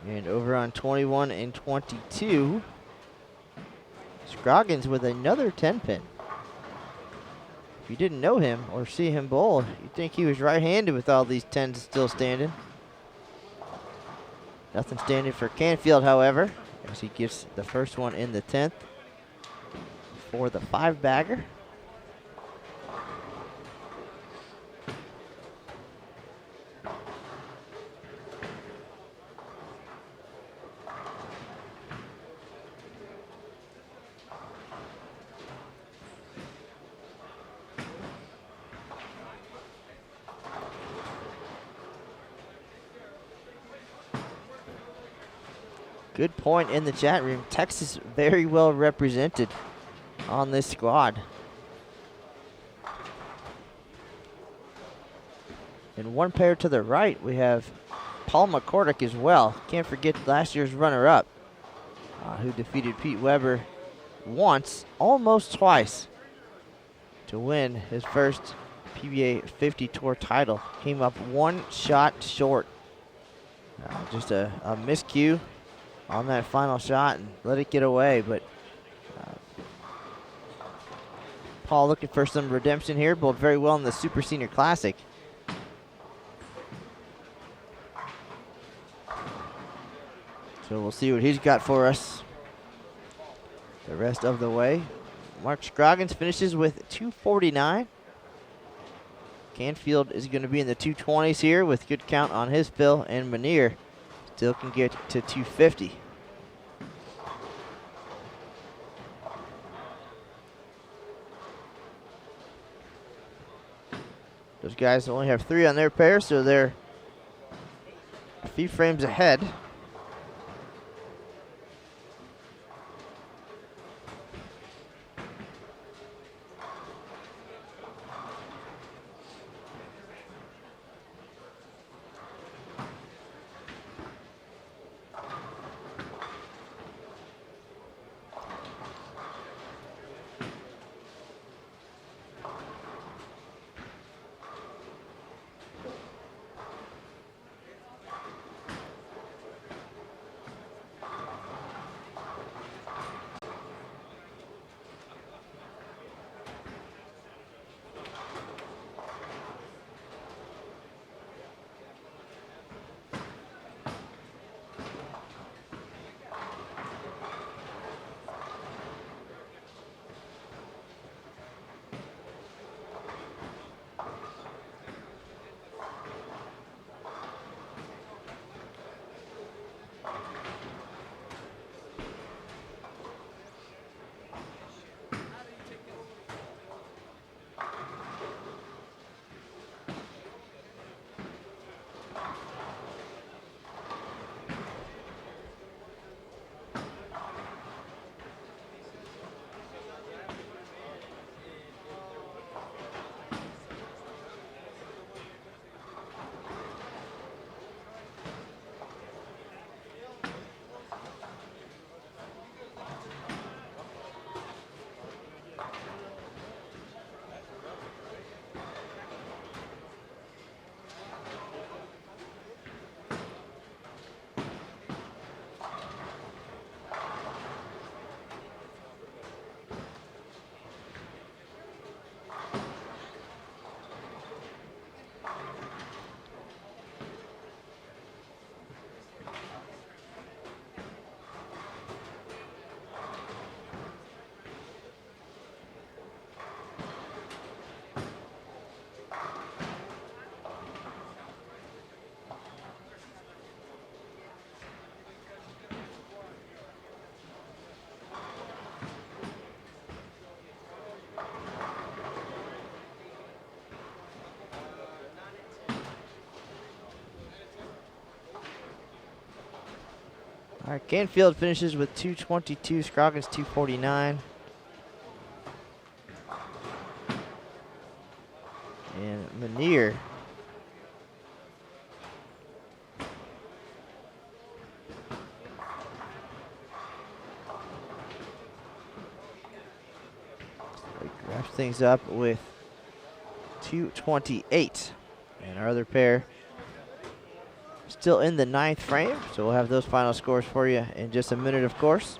And over on 21 and 22, Scroggins with another 10-pin. If you didn't know him or see him bowl, you'd think he was right-handed with all these 10s still standing. Nothing standing for Canfield, however, as he gets the first one in the 10th for the 5-bagger. Good point in the chat room. Texas very well represented on this squad. In one pair to the right, we have Paul McCordick as well. Can't forget last year's runner-up, who defeated Pete Weber once, almost twice, to win his first PBA 50 Tour title. Came up one shot short. Just a miscue on that final shot and let it get away. But Paul looking for some redemption here. Bowled very well in the Super Senior Classic. So we'll see what he's got for us the rest of the way. Mark Scroggins finishes with 249. Canfield is going to be in the 220s here with good count on his fill, and Manier still can get to 250. Those guys only have 3 on their pair, so they're a few frames ahead. All right, Canfield finishes with 222, Scroggins 249. And Manier wraps things up with 228. And our other pair still in the 9th frame, so we'll have those final scores for you in just a minute, of course.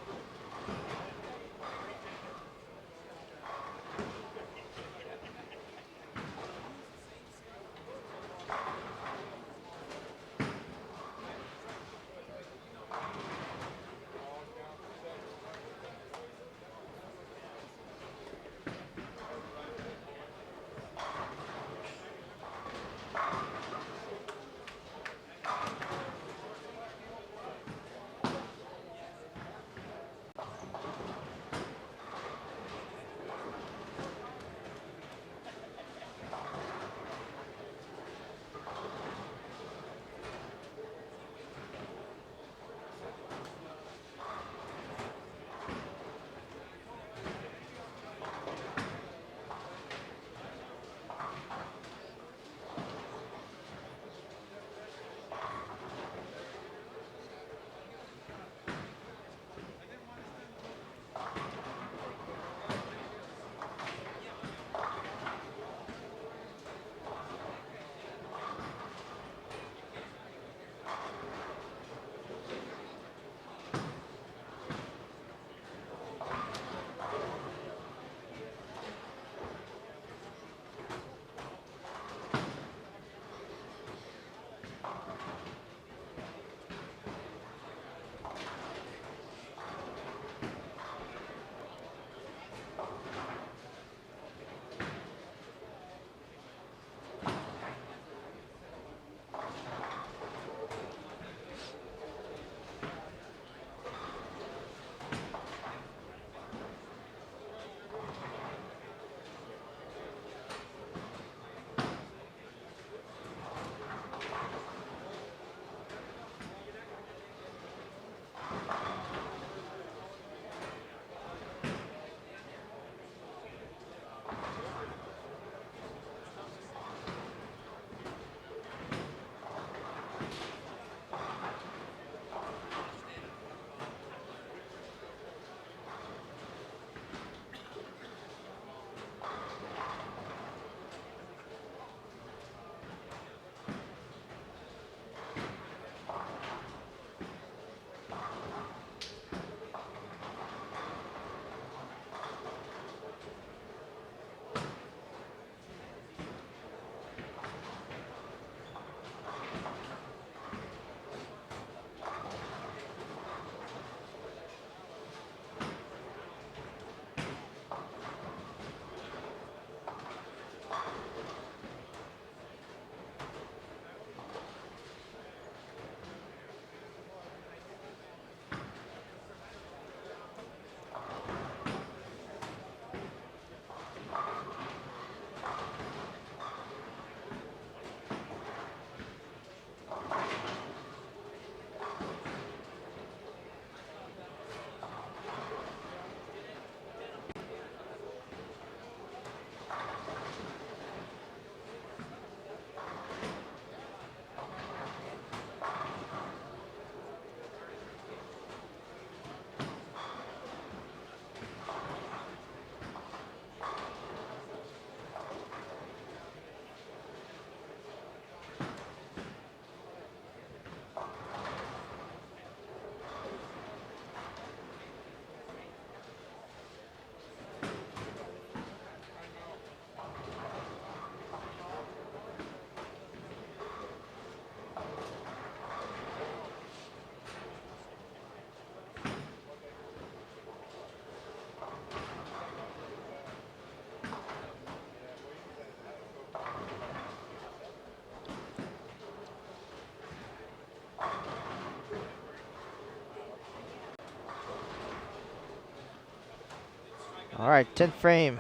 All right, 10th frame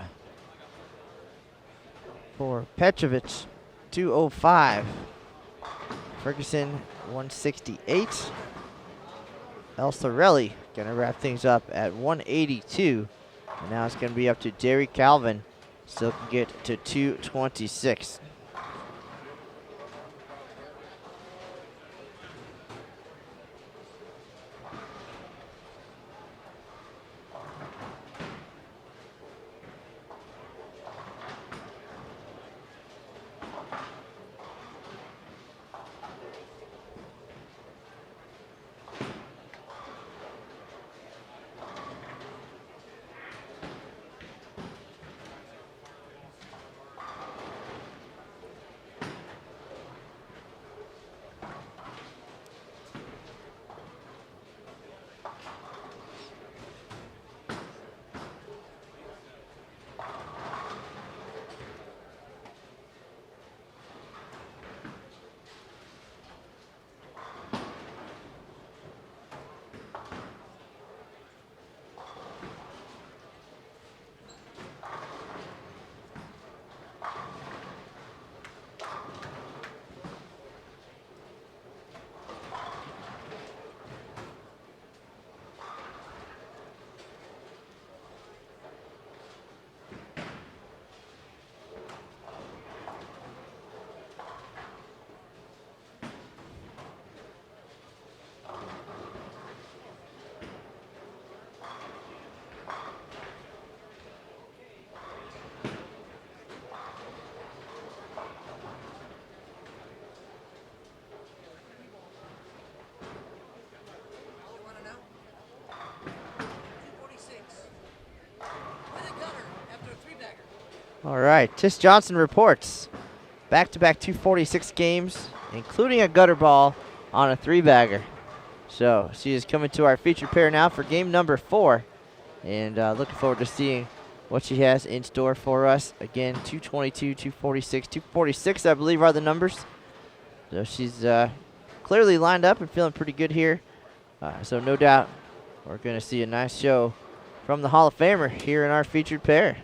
for Petrovic, 205. Ferguson, 168. El Sorelli gonna wrap things up at 182. And now it's gonna be up to Derry Calvin. Still can get to 226. All right, Tish Johnson reports back-to-back 246 games, including a gutter ball on a 3-bagger. So she is coming to our featured pair now for game number 4, and looking forward to seeing what she has in store for us. Again, 222, 246, 246, I believe are the numbers. So she's clearly lined up and feeling pretty good here. So no doubt we're going to see a nice show from the Hall of Famer here in our featured pair.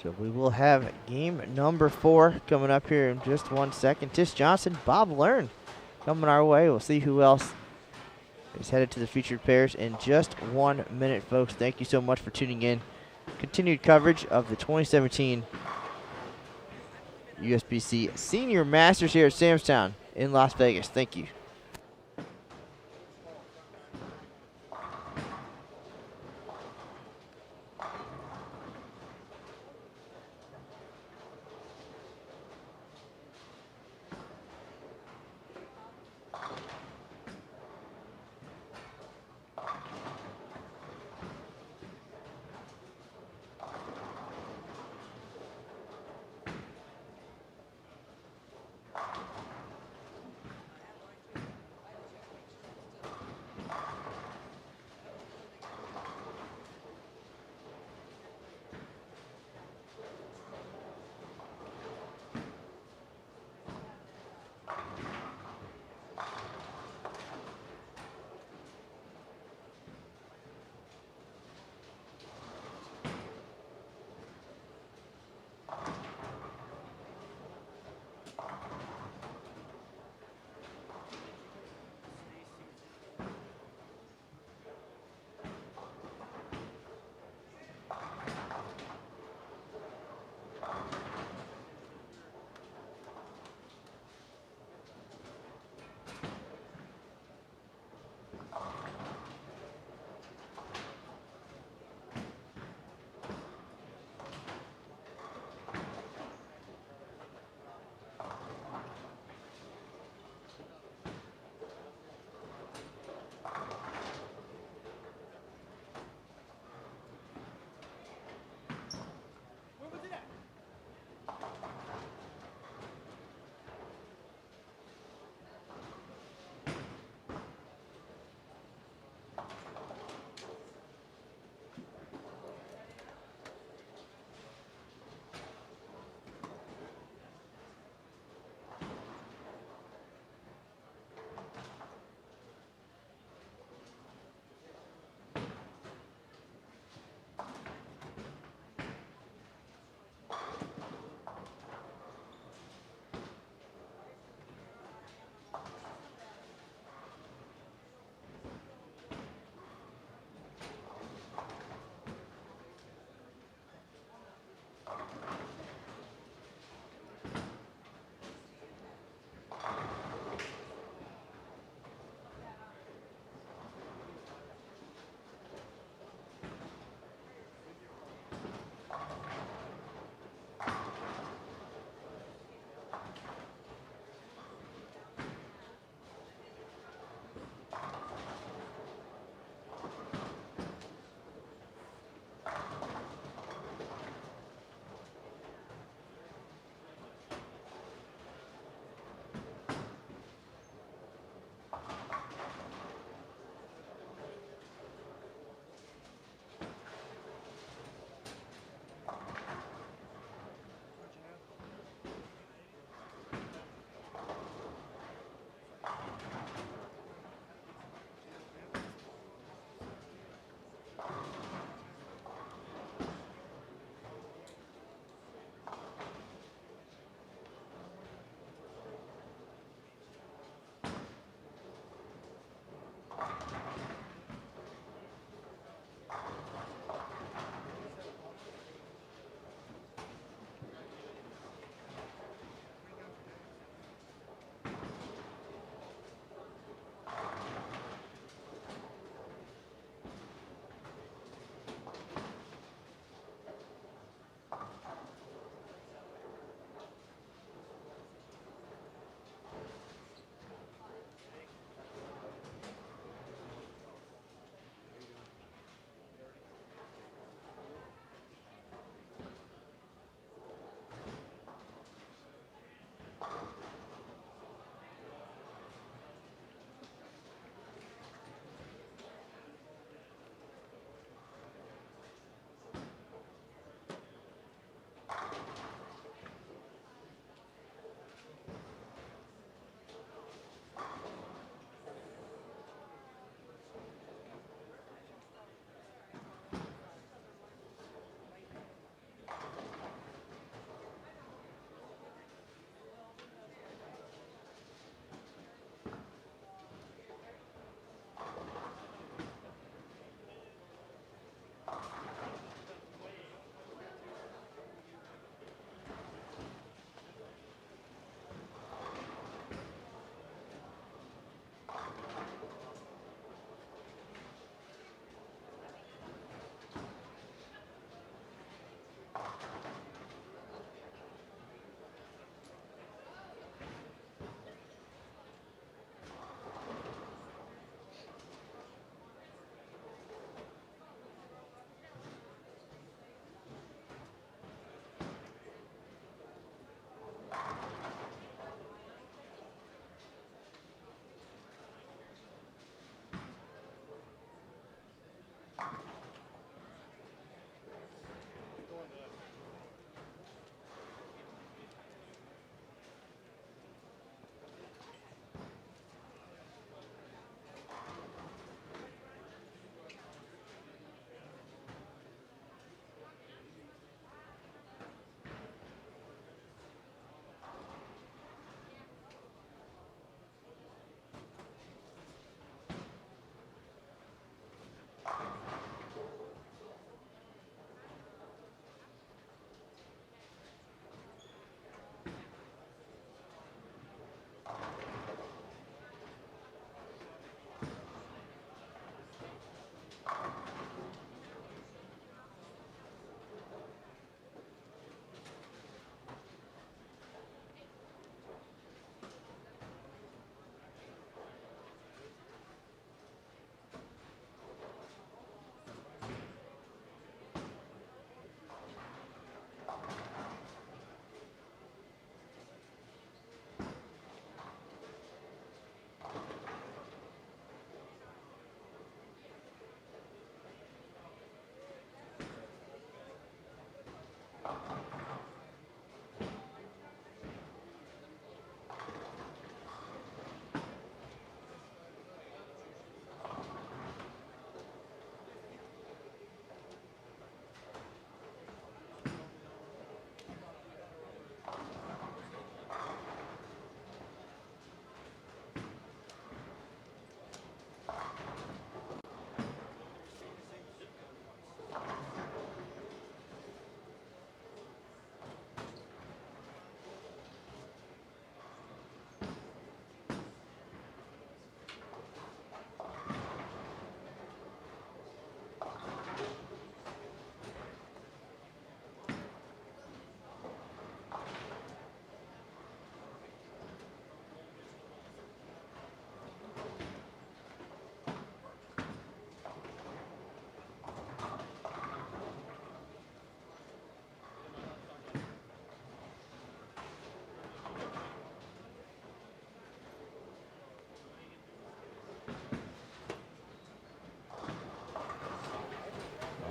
So we will have game number 4 coming up here in just 1 second. Tish Johnson, Bob Learn coming our way. We'll see who else is headed to the featured pairs in just 1 minute, folks. Thank you so much for tuning in. Continued coverage of the 2017 USBC Senior Masters here at Samstown in Las Vegas. Thank you.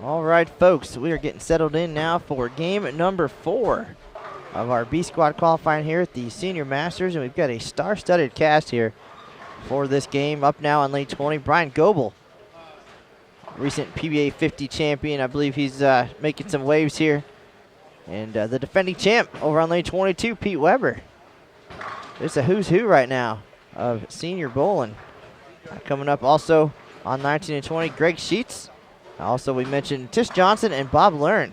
All right, folks, we are getting settled in now for game number 4 of our B Squad qualifying here at the Senior Masters, and we've got a star-studded cast here for this game. Up now on lane 20, Brian Goble, recent PBA 50 champion. I believe he's making some waves here. And the defending champ over on lane 22, Pete Weber. It's a who's who right now of senior bowling. Coming up also on 19 and 20, Greg Sheets. Also, we mentioned Tish Johnson and Bob Learn.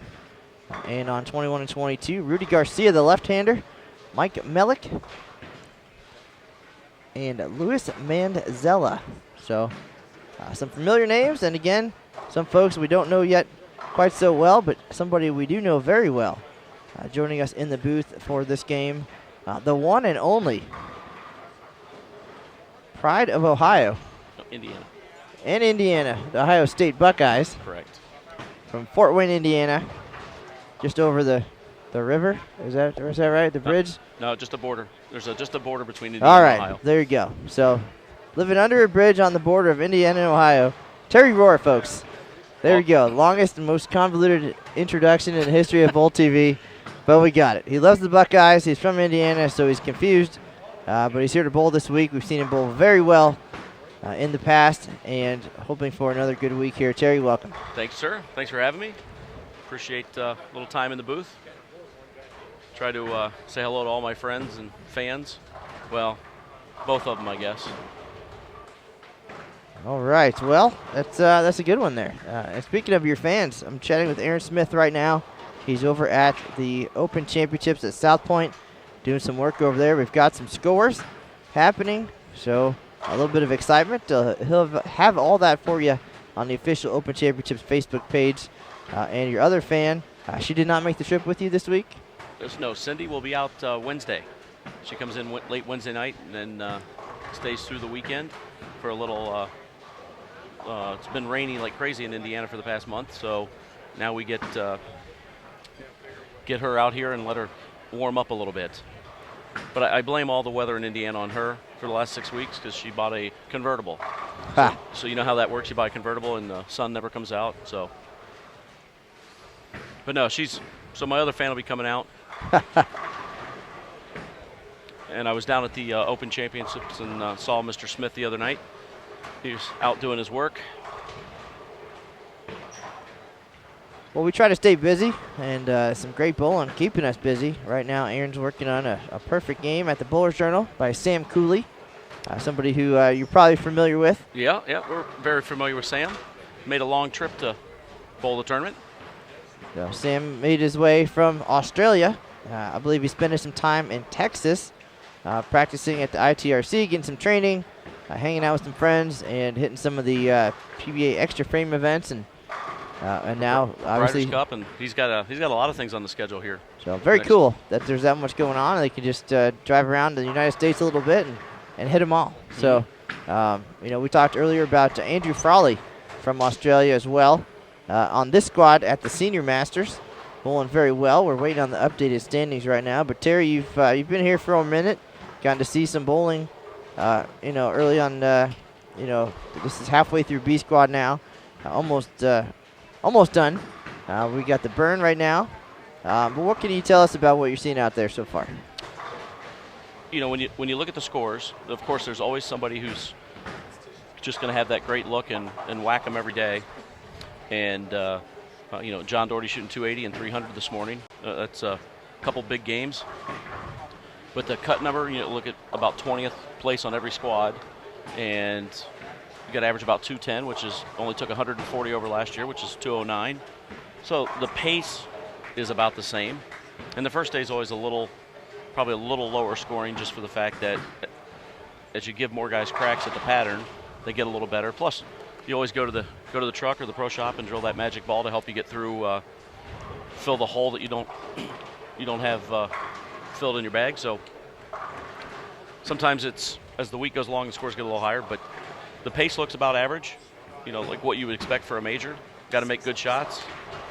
And on 21 and 22, Rudy Garcia, the left-hander, Mike Melick, and Luis Manzella. So, some familiar names, and again, some folks we don't know yet quite so well, but somebody we do know very well. Joining us in the booth for this game, the one and only Pride of Ohio. Indiana. And Indiana, the Ohio State Buckeyes. Correct. From Fort Wayne, Indiana, just over the river. Is that right? The bridge? No, just a border. There's just a border between Indiana All and right, Ohio. there you go. So, living under a bridge on the border of Indiana and Ohio. Terry Rohr, folks. There we go. Longest and most convoluted introduction in the history of Bowl TV, but we got it. He loves the Buckeyes. He's from Indiana, so he's confused, but he's here to bowl this week. We've seen him bowl very well in the past, and hoping for another good week here. Terry, welcome. Thanks, sir. Thanks for having me. Appreciate a little time in the booth. Try to say hello to all my friends and fans. Well, both of them, I guess. All right. Well, that's a good one there. And speaking of your fans, I'm chatting with Aaron Smith right now. He's over at the Open Championships at South Point, doing some work over there. We've got some scores happening, so a little bit of excitement. He'll have all that for you on the official Open Championships Facebook page. And your other fan, she did not make the trip with you this week? No, Cindy will be out Wednesday. She comes in late Wednesday night and then stays through the weekend for a little. It's been raining like crazy in Indiana for the past month, so now we get her out here and let her warm up a little bit. But I blame all the weather in Indiana on her for the last 6 weeks because she bought a convertible. So you know how that works. You buy a convertible and the sun never comes out. So, but no, so my other fan will be coming out. And I was down at the Open Championships and saw Mr. Smith the other night. He was out doing his work. Well, we try to stay busy, and some great bowling keeping us busy. Right now, Aaron's working on a perfect game at the Bowler's Journal by Sam Cooley, somebody who you're probably familiar with. Yeah, we're very familiar with Sam. Made a long trip to bowl the tournament. So Sam made his way from Australia. I believe he's spending some time in Texas, practicing at the ITRC, getting some training, hanging out with some friends, and hitting some of the PBA extra frame events, and now obviously Riders Cup, and he's got a lot of things on the schedule here. So very cool that there's that much going on. They can just drive around the United States a little bit and hit them all. So we talked earlier about Andrew Frawley from Australia as well on this squad at the Senior Masters, bowling very well. We're waiting on the updated standings right now. But Terry, you've been here for a minute, gotten to see some bowling. Early on. This is halfway through B squad now, almost done. We got the burn right now. But what can you tell us about what you're seeing out there so far? When you look at the scores, of course, there's always somebody who's just going to have that great look and whack them every day. And John Doherty shooting 280 and 300 this morning. That's a couple big games. But the cut number, look at about 20th place on every squad, and you got to average about 210, which is only took 140 over last year, which is 209. So the pace is about the same. And the first day is always probably a little lower scoring, just for the fact that as you give more guys cracks at the pattern, they get a little better. Plus, you always go to the truck or the pro shop and drill that magic ball to help you get through, fill the hole that you don't have filled in your bag. So sometimes as the week goes along, the scores get a little higher, but the pace looks about average, like what you would expect for a major. Got to make good shots,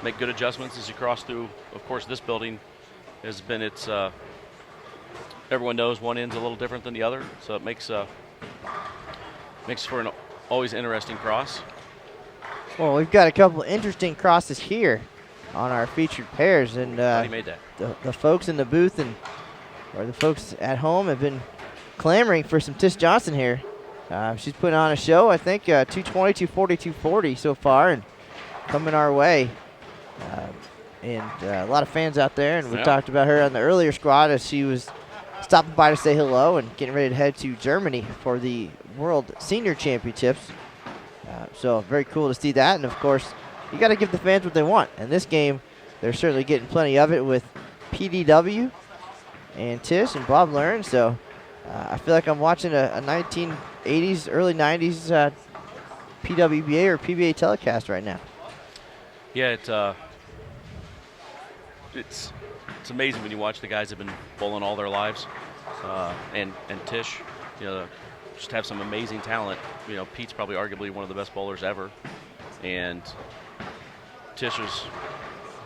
make good adjustments as you cross through. Of course, this building has been everyone knows one end's a little different than the other, so it makes for an always interesting cross. Well, we've got a couple interesting crosses here on our featured pairs, and Glad he made that. the folks in the booth or the folks at home have been clamoring for some Tish Johnson here. She's putting on a show, I think, 220, 240, 240 so far, and coming our way. And a lot of fans out there, and we talked about her on the earlier squad as she was stopping by to say hello and getting ready to head to Germany for the World Senior Championships. So very cool to see that, and of course, you got to give the fans what they want. And this game, they're certainly getting plenty of it with PDW and Tish and Bob Learn. So I feel like I'm watching a 1980s, early 90s PWBA or PBA telecast right now. Yeah, it's amazing when you watch the guys that have been bowling all their lives, and Tish, just have some amazing talent. Pete's probably arguably one of the best bowlers ever, and Tish was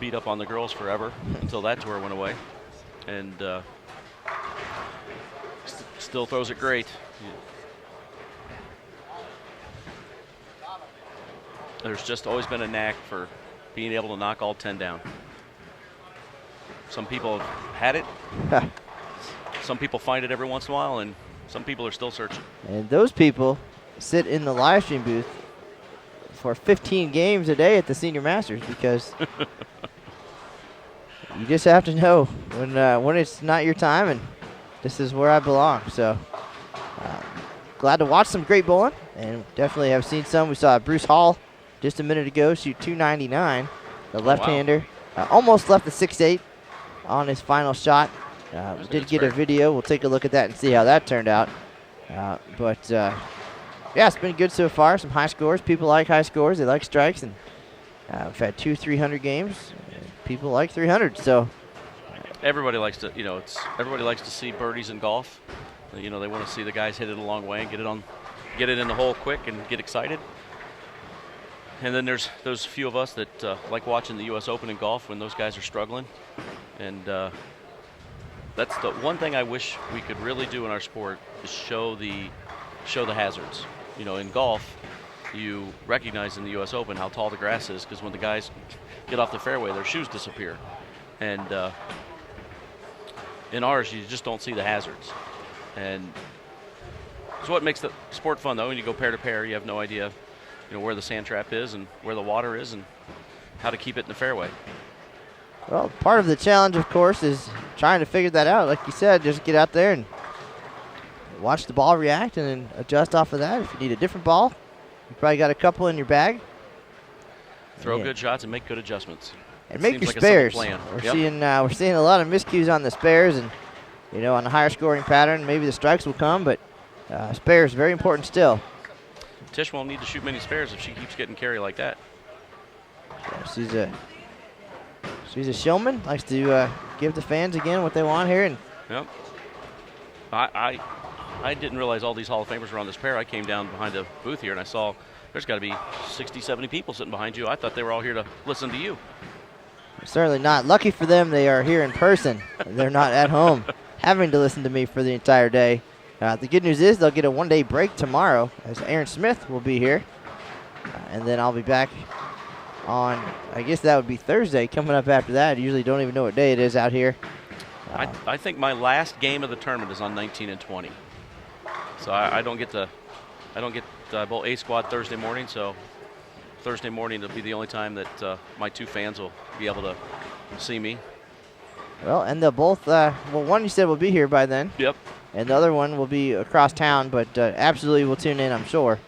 beat up on the girls forever until that tour went away, and still throws it great. There's just always been a knack for being able to knock all 10 down. Some people have had it. Some people find it every once in a while, and some people are still searching. And those people sit in the live stream booth for 15 games a day at the Senior Masters because you just have to know when it's not your time, and this is where I belong. So glad to watch some great bowling, and definitely have seen some. We saw Bruce Hall just a minute ago shoot 299, the left-hander. Almost left the 6-8 on his final shot. We did get a video. We'll take a look at that and see how that turned out. But yeah, it's been good so far. Some high scores. People like high scores. They like strikes. And we've had 2 300 games. People like 300. So everybody likes to, everybody likes to see birdies in golf. They want to see the guys hit it a long way and get it in the hole quick and get excited. And then there's those few of us that like watching the U.S. Open in golf when those guys are struggling. And that's the one thing I wish we could really do in our sport is show the hazards. In golf, you recognize in the U.S. Open how tall the grass is because when the guys get off the fairway, their shoes disappear. And in ours, you just don't see the hazards. And it's what makes the sport fun, though. When you go pair to pair, you have no idea where the sand trap is and where the water is and how to keep it in the fairway. Well, part of the challenge, of course, is trying to figure that out. Like you said, just get out there and watch the ball react and then adjust off of that. If you need a different ball, you probably got a couple in your bag. Throw good shots and make good adjustments. And make your spares. We're seeing a lot of miscues on the spares, and on the higher scoring pattern, maybe the strikes will come, but spares very important still. Tish won't need to shoot many spares if she keeps getting carry like that. Yeah, she's a showman. Likes to give the fans again what they want here. And yep. I didn't realize all these Hall of Famers were on this pair. I came down behind the booth here and I saw there's got to be 60, 70 people sitting behind you. I thought they were all here to listen to you. Certainly not. Lucky for them, they are here in person. They're not at home having to listen to me for the entire day. The good news is they'll get a one-day break tomorrow as Aaron Smith will be here. And then I'll be back on, I guess that would be Thursday coming up after that. I usually don't even know what day it is out here. I think my last game of the tournament is on 19 and 20. So I don't get to bowl A squad Thursday morning, so Thursday morning will be the only time that my two fans will be able to see me. Well, and they'll both, one you said will be here by then. Yep. And the other one will be across town, but absolutely will tune in, I'm sure.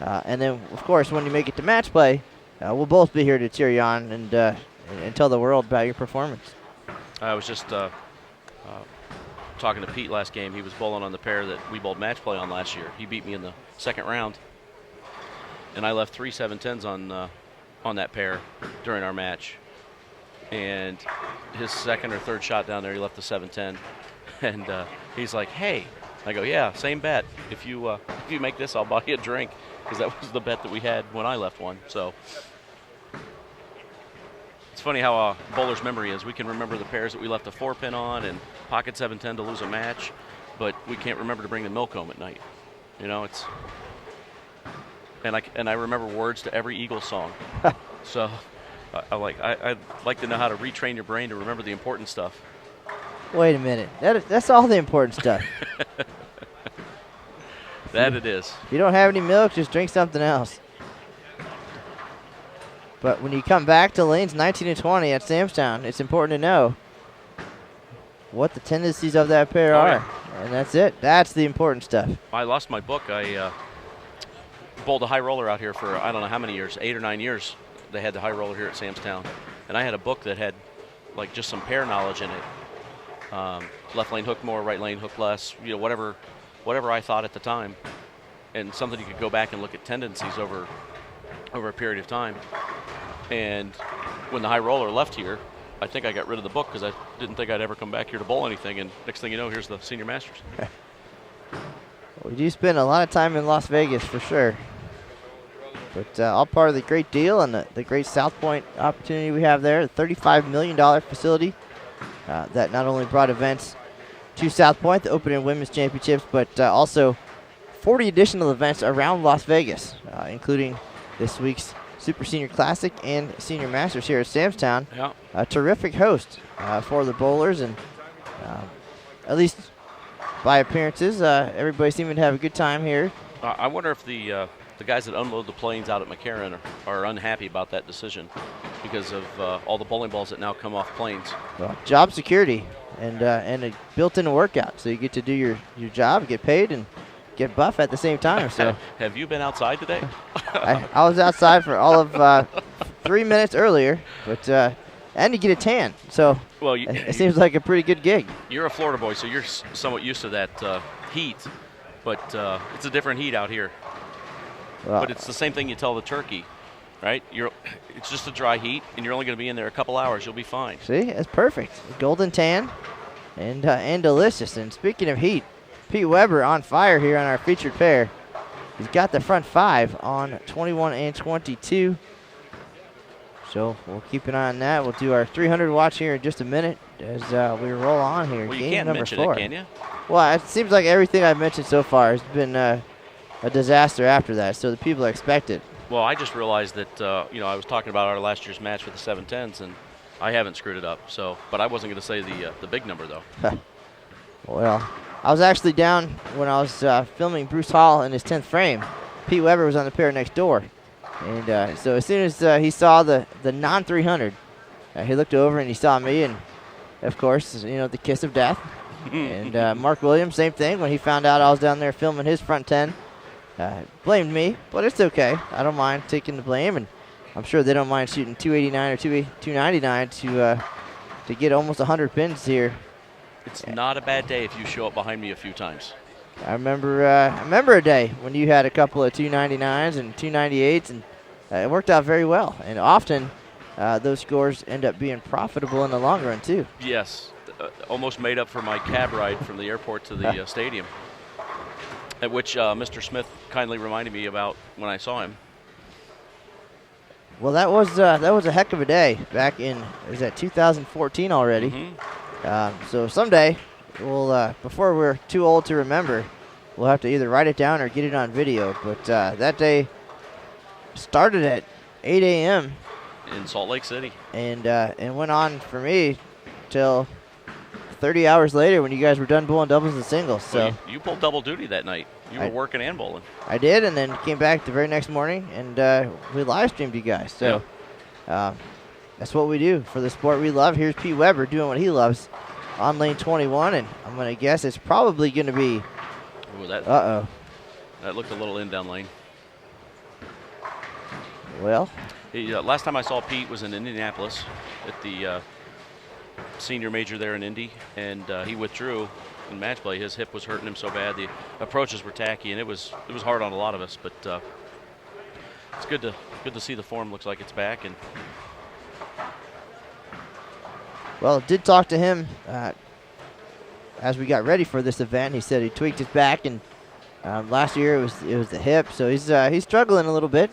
And then, of course, when you make it to match play, we'll both be here to cheer you on and tell the world about your performance. I was just talking to Pete last game. He was bowling on the pair that we bowled match play on last year. He beat me in the second round, and I left 3 7-10s on that pair during our match. And his second or third shot down there, he left the 7-10, and he's like, "Hey," I go, "Yeah, same bet. If you make this, I'll buy you a drink," because that was the bet that we had when I left one. So it's funny how a bowler's memory is. We can remember the pairs that we left the 4-pin on and pocket 7-10 to lose a match, but we can't remember to bring the milk home at night. and I remember words to every Eagles song. So I'd like to know how to retrain your brain to remember the important stuff. Wait a minute. That's all the important stuff. That it is. If you don't have any milk, just drink something else. But when you come back to lanes 19 and 20 at Samstown, it's important to know what the tendencies of that pair are. Yeah. And that's it. That's the important stuff. I lost my book. I bowled a high roller out here for I don't know how many years, 8 or 9 years. They had the high roller here at Samstown. And I had a book that had like just some pair knowledge in it. Left lane hook more, right lane hook less, whatever I thought at the time. And something you could go back and look at tendencies over a period of time. And when the high roller left here, I think I got rid of the book because I didn't think I'd ever come back here to bowl anything. And next thing you know, here's the Senior Masters. We do spend a lot of time in Las Vegas for sure. But all part of the great deal and the great South Point opportunity we have there. The $35 million facility that not only brought events to South Point, the Open and Women's Championships, but also 40 additional events around Las Vegas, including this week's Super Senior Classic and Senior Masters here at Samstown. Yeah. A terrific host for the bowlers, and at least by appearances, everybody seeming to have a good time here. I wonder if the guys that unload the planes out at McCarran are unhappy about that decision because of all the bowling balls that now come off planes. Well, job security and a built-in workout, so you get to do your job, get paid, and get buff at the same time. So have you been outside today? I was outside for all of 3 minutes earlier, but and you get a tan. So well, it seems like a pretty good gig. You're a Florida boy, so you're somewhat used to that heat, but it's a different heat out here. Well, but it's the same thing you tell the turkey, right? It's just a dry heat, and you're only going to be in there a couple hours. You'll be fine. See, it's perfect. Golden tan and delicious. And speaking of heat, Pete Weber on fire here on our featured pair. He's got the front 5 on 21 and 22. So we'll keep an eye on that. We'll do our 300 watch here in just a minute as we roll on here. Well, you Game can't number mention 4. it, can you? Well, it seems like everything I've mentioned so far has been a disaster after that, so the people expect it. Well, I just realized that, I was talking about our last year's match with the 710s, and I haven't screwed it up. So, but I wasn't going to say the big number, though. Well, I was actually down when I was filming Bruce Hall in his 10th frame. Pete Weber was on the pair next door. And so as soon as he saw the non-300, he looked over and he saw me, and of course, the kiss of death. And Mark Williams, same thing. When he found out I was down there filming his front 10, blamed me, but it's okay. I don't mind taking the blame, and I'm sure they don't mind shooting 289 or 299 to get almost 100 pins here. It's not a bad day if you show up behind me a few times. I remember a day when you had a couple of 299s and 298s, and it worked out very well. And often those scores end up being profitable in the long run too. Yes, almost made up for my cab ride from the airport to the stadium, at which Mr. Smith kindly reminded me about when I saw him. Well, that was a heck of a day back in, is that 2014 already? Mm-hmm. So someday, we'll before we're too old to remember, we'll have to either write it down or get it on video. But that day started at 8 a.m. in Salt Lake City, and went on for me till 30 hours later when you guys were done bowling doubles and singles. So well, you pulled double duty that night. You were working and bowling. I did, and then came back the very next morning, and we live streamed you guys. So that's what we do for the sport we love. Here's Pete Weber doing what he loves on lane 21, and I'm going to guess it's probably going to be. Ooh, that looked a little in down lane. Well, last time I saw Pete was in Indianapolis at the senior major there in Indy, and he withdrew in match play. His hip was hurting him so bad. The approaches were tacky, and it was hard on a lot of us. But it's good to see the form looks like it's back. And well, did talk to him as we got ready for this event. He said he tweaked his back, and last year it was the hip, so he's struggling a little bit,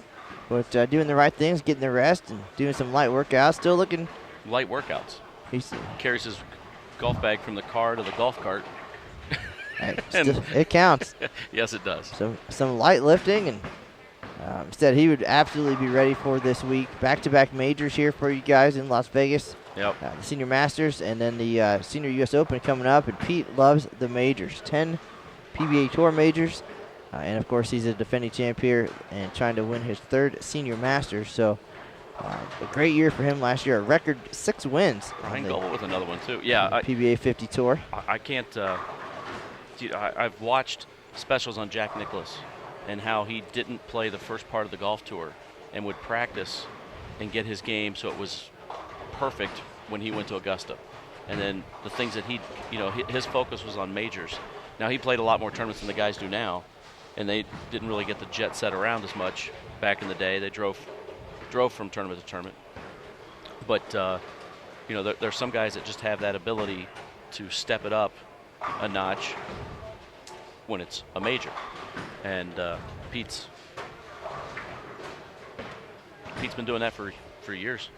but doing the right things, getting the rest, and doing some light workouts. Still looking light workouts. He carries his golf bag from the car to the golf cart. It counts. Yes, it does. Some light lifting, and Said he would absolutely be ready for this week. Back-to-back majors here for you guys in Las Vegas. Yep. The Senior Masters and then the Senior U.S. Open coming up. And Pete loves the majors. 10 PBA Tour majors. And, of course, he's a defending champ here and trying to win his 3rd Senior Masters. So, a great year for him last year. A record 6 wins. Ryan Goble with another one, too. Yeah. PBA 50 Tour. I can't I've watched specials on Jack Nicklaus and how he didn't play the first part of the golf tour and would practice and get his game so it was perfect when he went to Augusta. And then the things that his focus was on majors. Now, he played a lot more tournaments than the guys do now, and they didn't really get the jet set around as much back in the day. They drove from tournament to tournament. But, there's some guys that just have that ability to step it up a notch when it's a major. And Pete's been doing that for years.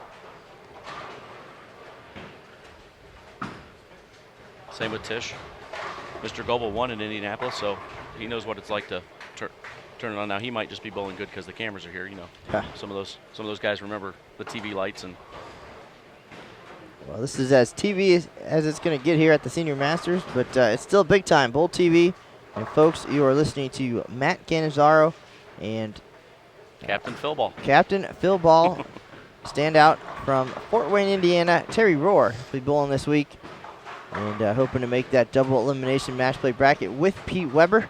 Same with Tish. Mr. Goble won in Indianapolis, so he knows what it's like to turn it on. Now, he might just be bowling good because the cameras are here. Some of those guys remember the TV lights. And well, this is as TV as it's going to get here at the Senior Masters, but it's still big time. Bowl TV. And, folks, you are listening to Matt Cannizzaro and Captain Phil Ball. Captain Phil Ball, standout from Fort Wayne, Indiana. Terry Rohr will be bowling this week and hoping to make that double elimination match play bracket with Pete Weber.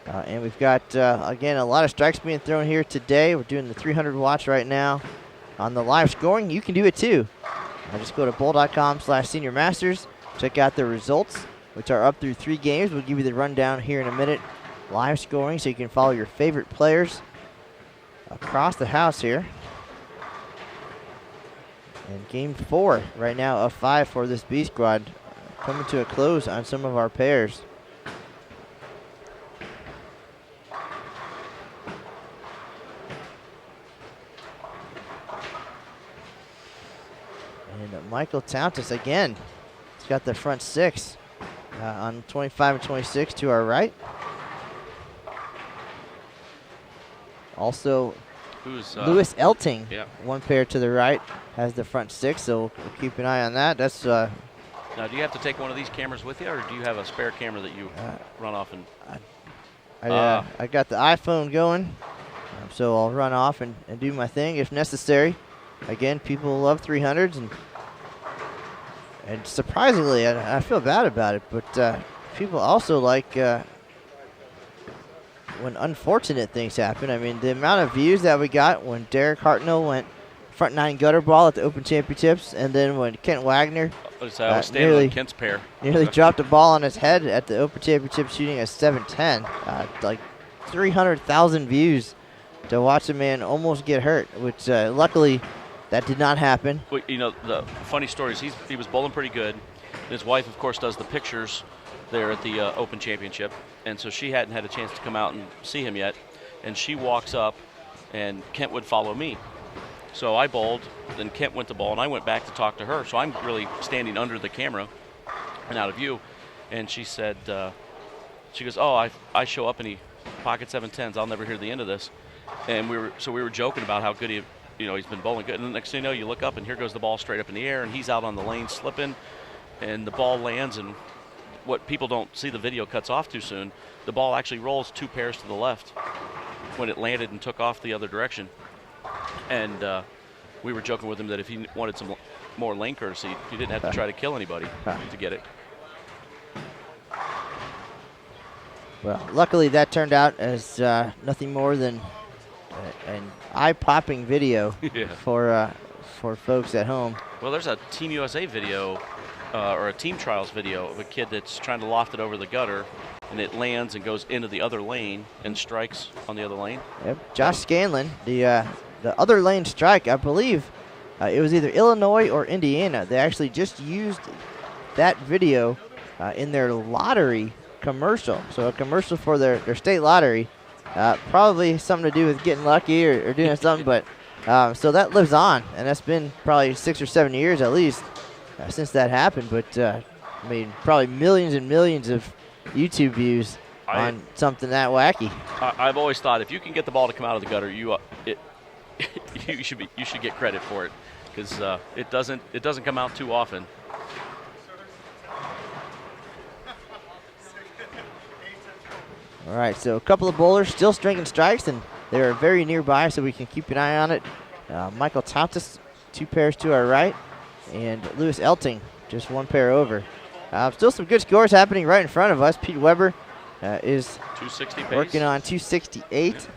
And we've got, again, a lot of strikes being thrown here today. We're doing the 300 watch right now on the live scoring. You can do it, too. Just go to bowl.com/Senior Masters. Check out the results, which are up through 3 games. We'll give you the rundown here in a minute. Live scoring so you can follow your favorite players across the house here. And game 4 right now of 5 for this B squad, coming to a close on some of our pairs. And Michael Tauntus again. He's got the front 6 on 25 and 26 to our right. Also, Lewis Elting, one pair to the right, has the front 6, so we'll keep an eye on that. That's now, do you have to take one of these cameras with you, or do you have a spare camera that you run off and? I got the iPhone going, so I'll run off and do my thing if necessary. Again, people love 300s, and surprisingly, I feel bad about it, but people also like when unfortunate things happen. I mean, the amount of views that we got when Derek Hartnell went front 9 gutter ball at the Open Championships, and then when Kent Wagner nearly Kent's pair nearly dropped a ball on his head at the Open Championship shooting a 710. Like 300,000 views to watch a man almost get hurt, which luckily that did not happen. Well, the funny story is he was bowling pretty good. His wife, of course, does the pictures there at the Open Championship, and so she hadn't had a chance to come out and see him yet. And she walks up, and Kent would follow me. So I bowled, then Kent went to bowl, and I went back to talk to her. So I'm really standing under the camera and out of view. And she said, she goes, "Oh, I show up and he pocket 710s. I'll never hear the end of this." And we were joking about how good he's been bowling good. And the next thing you know, you look up and here goes the ball straight up in the air, and he's out on the lane slipping, and the ball lands. And what people don't see, the video cuts off too soon. The ball actually rolls 2 pairs to the left when it landed and took off the other direction. And we were joking with him that if he wanted some more lane courtesy, he didn't have to try to kill anybody to get it. Well, luckily that turned out as nothing more than an eye-popping video for folks at home. Well, there's a Team USA video or a Team Trials video of a kid that's trying to loft it over the gutter, and it lands and goes into the other lane and strikes on the other lane. Yep. Josh Scanlon, the other lane strike, I believe it was either Illinois or Indiana. They actually just used that video in their lottery commercial. So a commercial for their state lottery. Probably something to do with getting lucky or doing something, but so that lives on, and that's been probably 6 or 7 years at least since that happened. But I mean, probably millions and millions of YouTube views on something that wacky. I've always thought if you can get the ball to come out of the gutter, you should get credit for it, because it doesn't come out too often. All right, so a couple of bowlers still stringing strikes, and they're very nearby, so we can keep an eye on it. Michael Tontis, 2 pairs to our right, and Lewis Elting, just 1 pair over. Still some good scores happening right in front of us. Pete Weber is 260 pace. working on 268.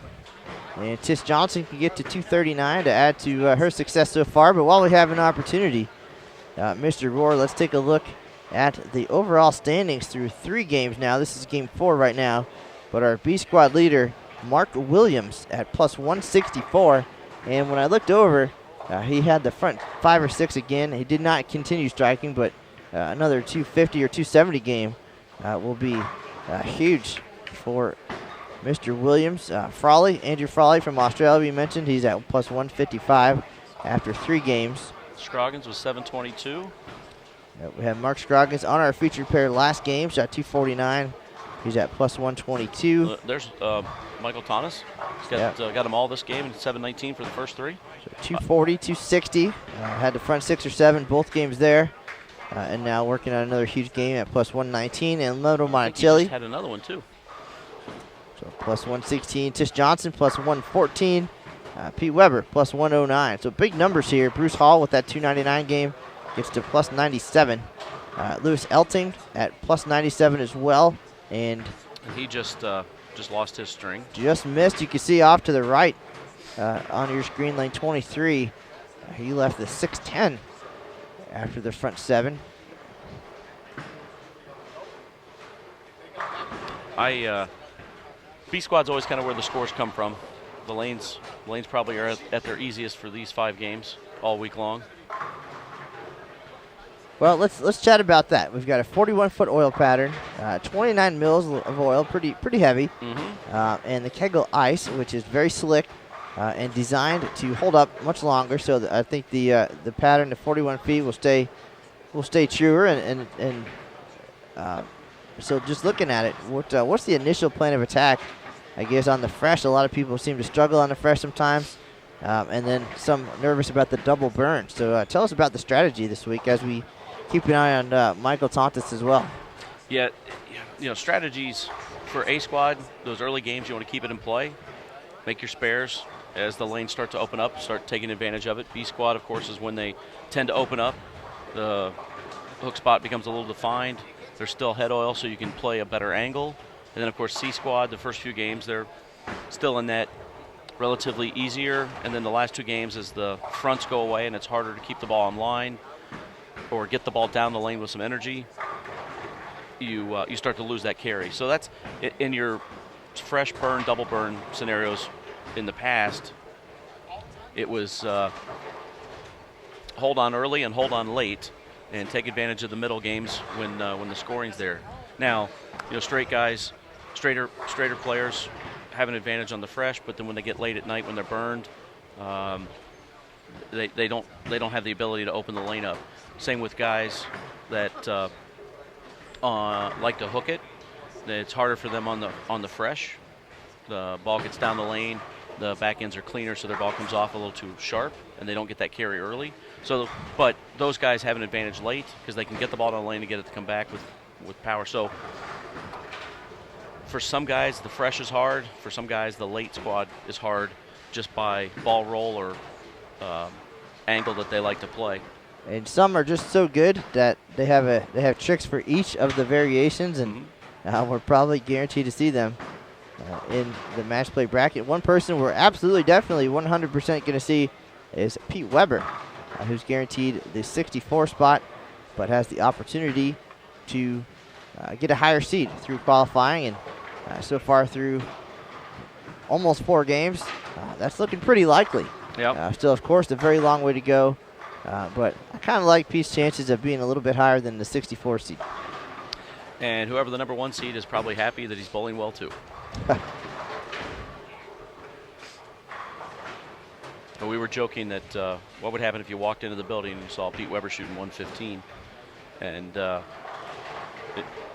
And Tish Johnson can get to 239 to add to her success so far. But while we have an opportunity, Mr. Rohr, let's take a look at the overall standings through 3 games now. This is game 4 right now. But our B squad leader, Mark Williams, at plus 164. And when I looked over, he had the front 5 or 6 again. He did not continue striking, but another 250 or 270 game will be huge for Mr. Williams. Andrew Frawley from Australia, we mentioned, he's at plus 155 after 3 games. Scroggins was 722. We have Mark Scroggins on our featured pair last game, shot 249. He's at plus 122. There's Michael Thomas. He's got them all this game, and 719 for the first 3. So 240, 260. Had the front 6 or 7, both games there. And now working on another huge game at plus 119. And Lodo Monticelli. He had another one, too. So plus 116. Tish Johnson plus 114. Pete Weber plus 109. So big numbers here. Bruce Hall with that 299 game gets to plus 97. Lewis Elting at plus 97 as well. And he just lost his string. Just missed. You can see off to the right on your screen, lane 23. He left the 610 after the front 7. B squad's always kind of where the scores come from. The lanes probably are at their easiest for these 5 games all week long. Well, let's chat about that. We've got a 41-foot oil pattern, 29 mils of oil, pretty heavy, and the Kegel ice, which is very slick and designed to hold up much longer. So I think the pattern of 41 feet will stay truer. And so just looking at it, what's the initial plan of attack? I guess on the fresh, a lot of people seem to struggle on the fresh sometimes, and then some nervous about the double burn. So tell us about the strategy this week as we keep an eye on Michael Tontis as well. Yeah, strategies for A squad, those early games, you want to keep it in play. Make your spares as the lanes start to open up, start taking advantage of it. B squad, of course, is when they tend to open up. The hook spot becomes a little defined. There's still head oil, so you can play a better angle. And then, of course, C squad, the first few games, they're still in that relatively easier. And then the last 2 games, as the fronts go away and it's harder to keep the ball in line or get the ball down the lane with some energy, you start to lose that carry. So that's in your fresh burn, double burn scenarios in the past. It was hold on early and hold on late, and take advantage of the middle games when the scoring's there. Now, straighter players have an advantage on the fresh, but then when they get late at night when they're burned, they don't have the ability to open the lane up. Same with guys that like to hook it. It's harder for them on the fresh. The ball gets down the lane, the back ends are cleaner, so their ball comes off a little too sharp, and they don't get that carry early. So, but those guys have an advantage late because they can get the ball down the lane to get it to come back with power. So for some guys, the fresh is hard. For some guys, the late squad is hard just by ball roll or angle that they like to play. And some are just so good that they have tricks for each of the variations, and we're probably guaranteed to see them in the match play bracket. One person we're absolutely, definitely, 100% going to see is Pete Weber, who's guaranteed the 64 spot, but has the opportunity to get a higher seed through qualifying. And so far through almost 4 games, that's looking pretty likely. Yep. Still, of course, a very long way to go. But I kind of like Pete's chances of being a little bit higher than the 64 seed. And whoever the number 1 seed is probably happy that he's bowling well, too. We were joking that what would happen if you walked into the building and you saw Pete Weber shooting 115. And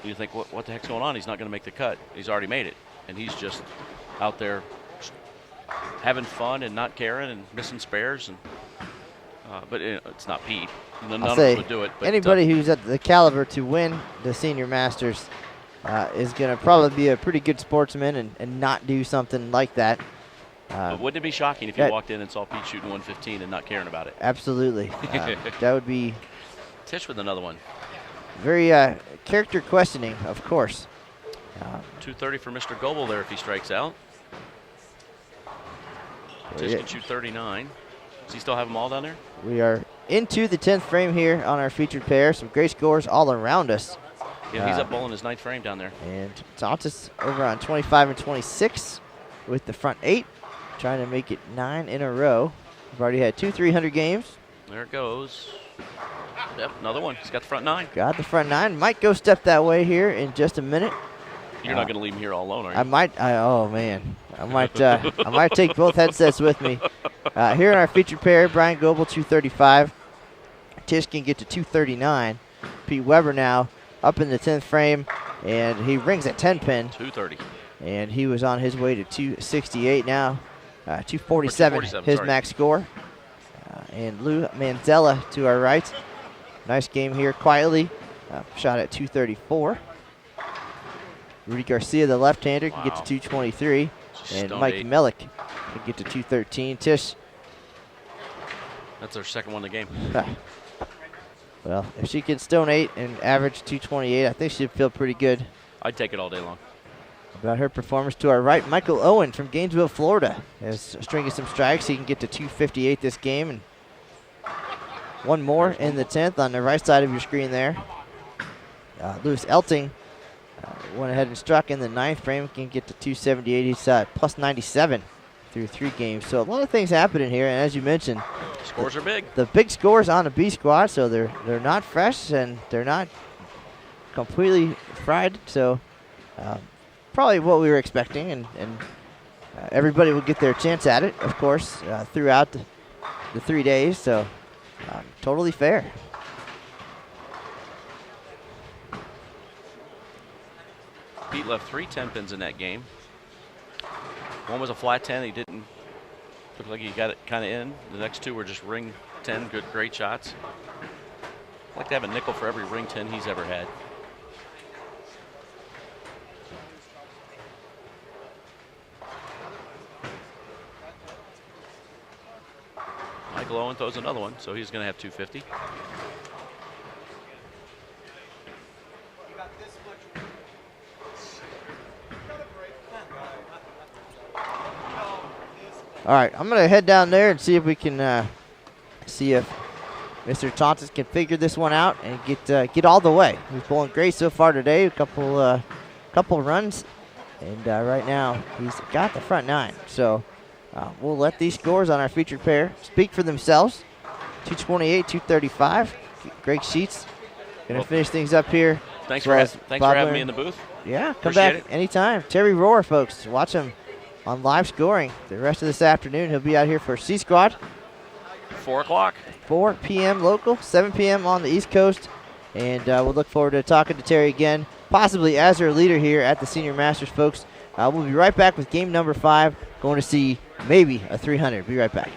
You think, what the heck's going on? He's not going to make the cut. He's already made it, and he's just out there having fun and not caring and missing spares. And but it's not Pete. None of us would do it. But anybody who's at the caliber to win the Senior Masters is going to probably be a pretty good sportsman and not do something like that. But wouldn't it be shocking if you walked in and saw Pete shooting 115 and not caring about it? Absolutely. That would be Tish with another one. very character questioning, of course. 230 for Mr. Goble there if he strikes out. Tish can shoot 39. Does he still have them all down there? We are into the 10th frame here on our featured pair. Some great scores all around us. Yeah, he's up bowling his 9th frame down there. And Tontis over on 25 and 26 with the front 8, trying to make it 9 in a row. We've already had 2 300 games. There it goes. Yep, another one. He's got the front 9. Got the front 9. Might go step that way here in just a minute. You're not going to leave him here all alone, are you? I might. Oh man, I might. I might take both headsets with me. Here in our featured pair, Brian Goble 235. Tish can get to 239. Pete Weber now up in the 10th frame, and he rings at 10 pin. 230. And he was on his way to 268 now. 247, his sorry. max score. And Lou Manzella to our right. Nice game here quietly. Shot at 234. Rudy Garcia, the left-hander, can get to 223. And Mike Mellick can get to 213. Tish. That's our second one in the game. Well, if she can stone 8 and average 228, I think she'd feel pretty good I'd take it all day long. about her performance. To our right, Michael Owen from Gainesville, Florida, is stringing some strikes. He can get to 258 this game. And one more in the 10th on the right side of your screen there. Lewis Elting went ahead and struck in the 9th frame, can get to 278. He's plus 97 through 3 games. So a lot of things happening here, and as you mentioned, Scores are big. the big scores on the B squad, so they're not fresh and they're not completely fried. So probably what we were expecting, and everybody will get their chance at it, of course, throughout the 3 days. So totally fair. Pete left 3 10 pins in that game. One was a flat 10. He didn't look like he got it kind of in. The next 2 were just ring 10, great shots. I'd like to have a nickel for every ring 10 he's ever had. Michael Owen throws another one, so he's going to have 250. All right, I'm going to head down there and see if we can see if Mr. Tontis can figure this one out and get all the way. He's bowling great so far today, a couple runs, and right now he's got the front 9. So we'll let these scores on our featured pair speak for themselves. 228, 235. Greg Sheets going to finish things up here. Thanks for having me in the booth. Yeah, come Appreciate back it. anytime. Terry Rohr, folks, watch him on live scoring the rest of this afternoon. He'll be out here for C Squad. 4 o'clock. 4 p.m. local, 7 p.m. on the East Coast. And we'll look forward to talking to Terry again, possibly as our leader here at the Senior Masters, folks. We'll be right back with game number 5, going to see maybe a 300. Be right back.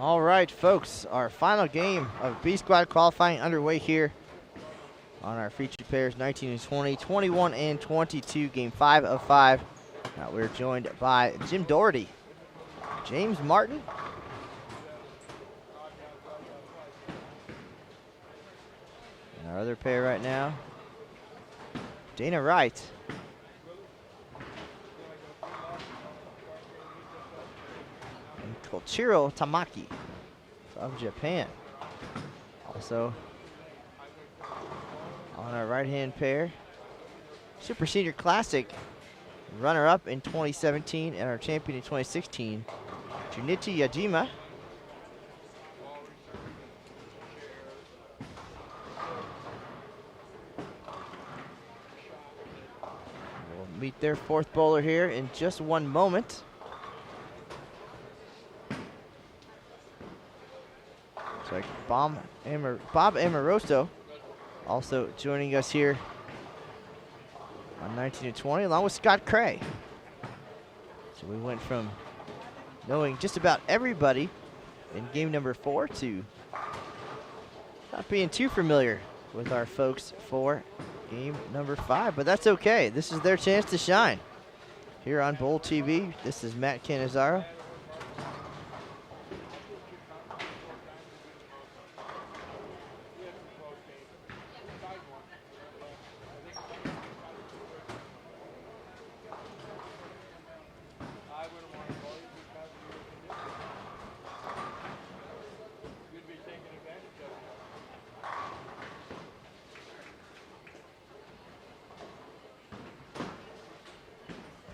All right, folks, our final game of B Squad qualifying underway here on our featured pairs 19 and 20, 21 and 22, game 5 of 5. Now we're joined by Jim Doherty, James Martin, and our other pair right now, Dana Wright. And Koichiro Tamaki from Japan. Also on our right-hand pair, Super Senior Classic runner-up in 2017 and our champion in 2016, Junichi Yajima. We'll meet their fourth bowler here in just one moment. Looks like Bob Amoroso also joining us here on 19 and 20, along with Scott Cray. So we went from knowing just about everybody in game number 4 to not being too familiar with our folks for game number 5, but that's okay. This is their chance to shine. Here on Bowl TV, this is Matt Cannizzaro.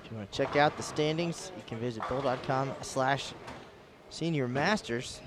If you want to check out the standings, you can visit bowl.com/Senior Masters.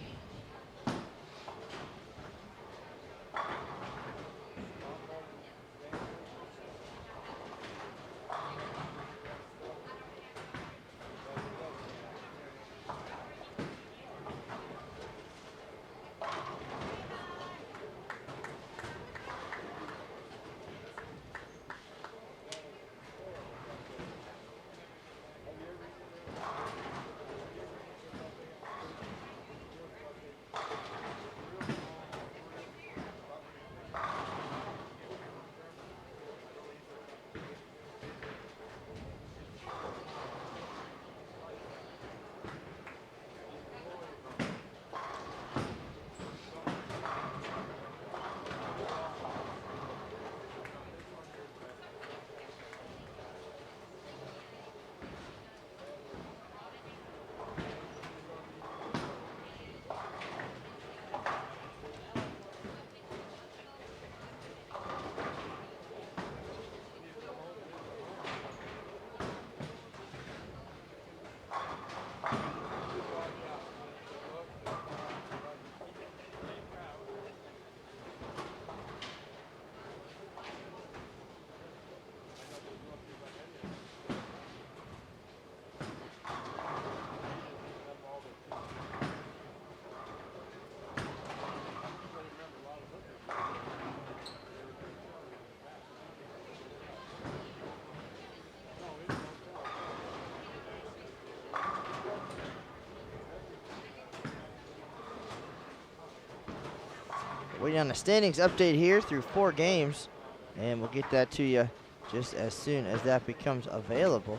Waiting on the standings update here through 4 games, and we'll get that to you just as soon as that becomes available.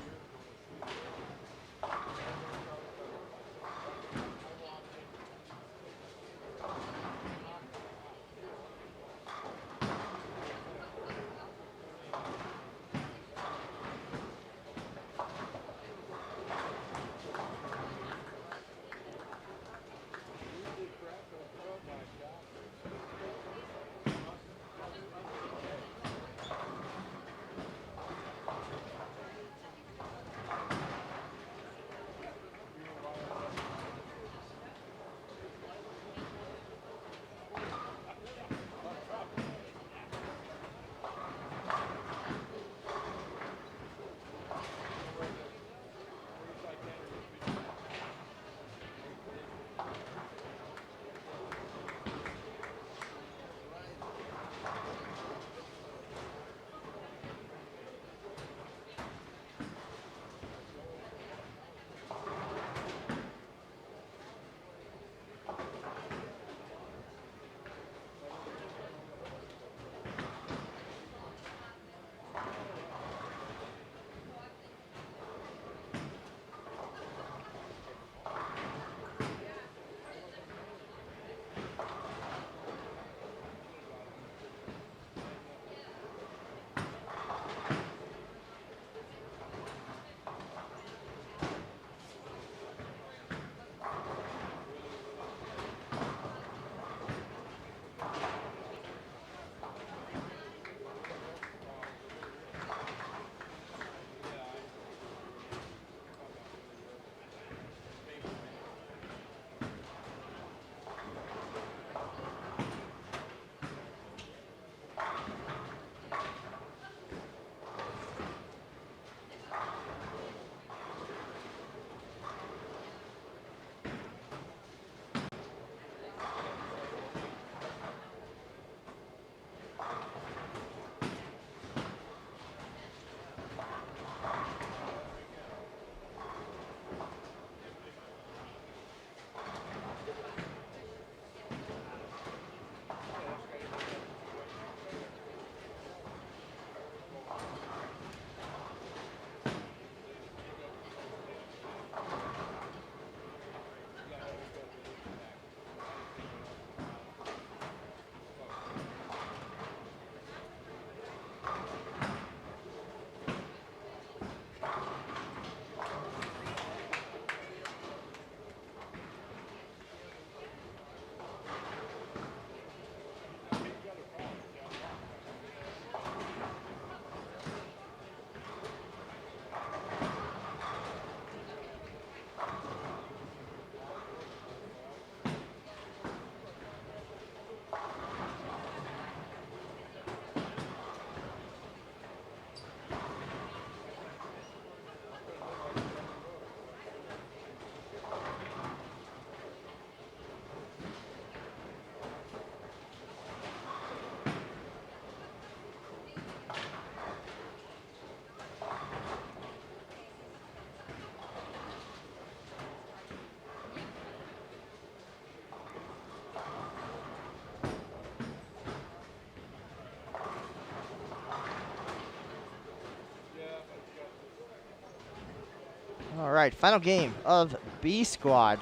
All right, final game of B squad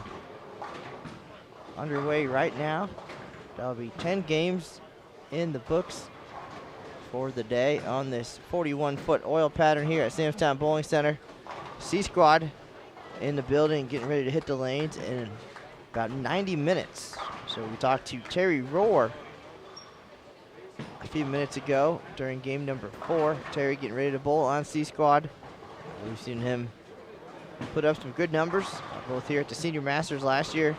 underway right now. That'll be 10 games in the books for the day on this 41-foot oil pattern here at Samstown Bowling Center. C squad in the building, getting ready to hit the lanes in about 90 minutes. So we talked to Terry Rohr a few minutes ago during game number 4. Terry getting ready to bowl on C squad. We've seen him put up some good numbers, both here at the Senior Masters last year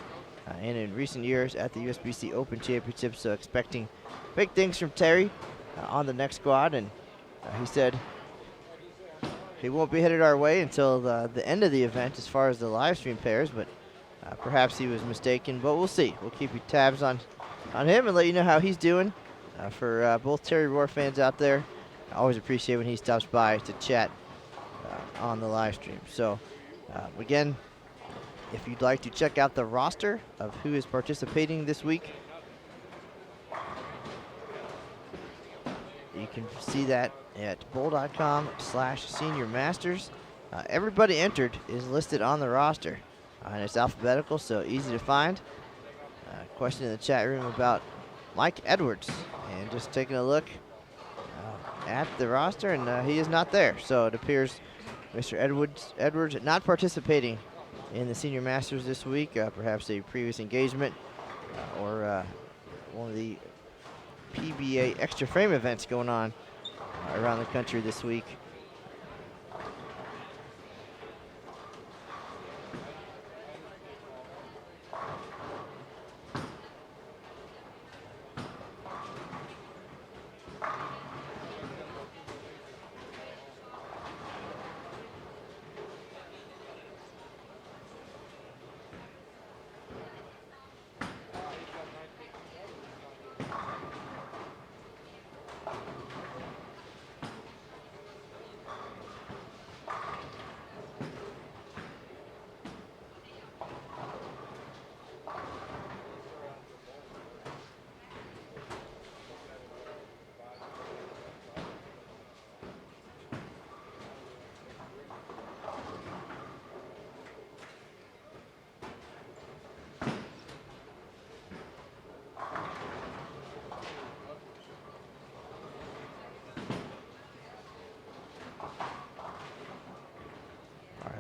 and in recent years at the USBC Open Championship. So expecting big things from Terry on the next squad. And he said he won't be headed our way until the end of the event as far as the live stream pairs, but perhaps he was mistaken, but we'll see. We'll keep you tabs on him and let you know how he's doing. For both Terry Rohr fans out there, I always appreciate when he stops by to chat on the live stream. So again, if you'd like to check out the roster of who is participating this week, you can see that at bowl.com/Senior Masters. Everybody entered is listed on the roster, and it's alphabetical, so easy to find. Question in the chat room about Mike Edwards, and just taking a look at the roster, and he is not there. So it appears Mr. Edwards not participating in the Senior Masters this week. Perhaps a previous engagement or one of the PBA extra frame events going on around the country this week.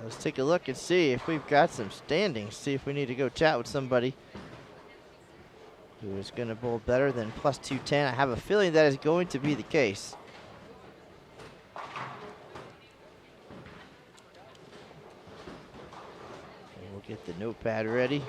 Let's take a look and see if we've got some standings. See if we need to go chat with somebody who is going to bowl better than plus 210. I have a feeling that is going to be the case. And we'll get the notepad ready.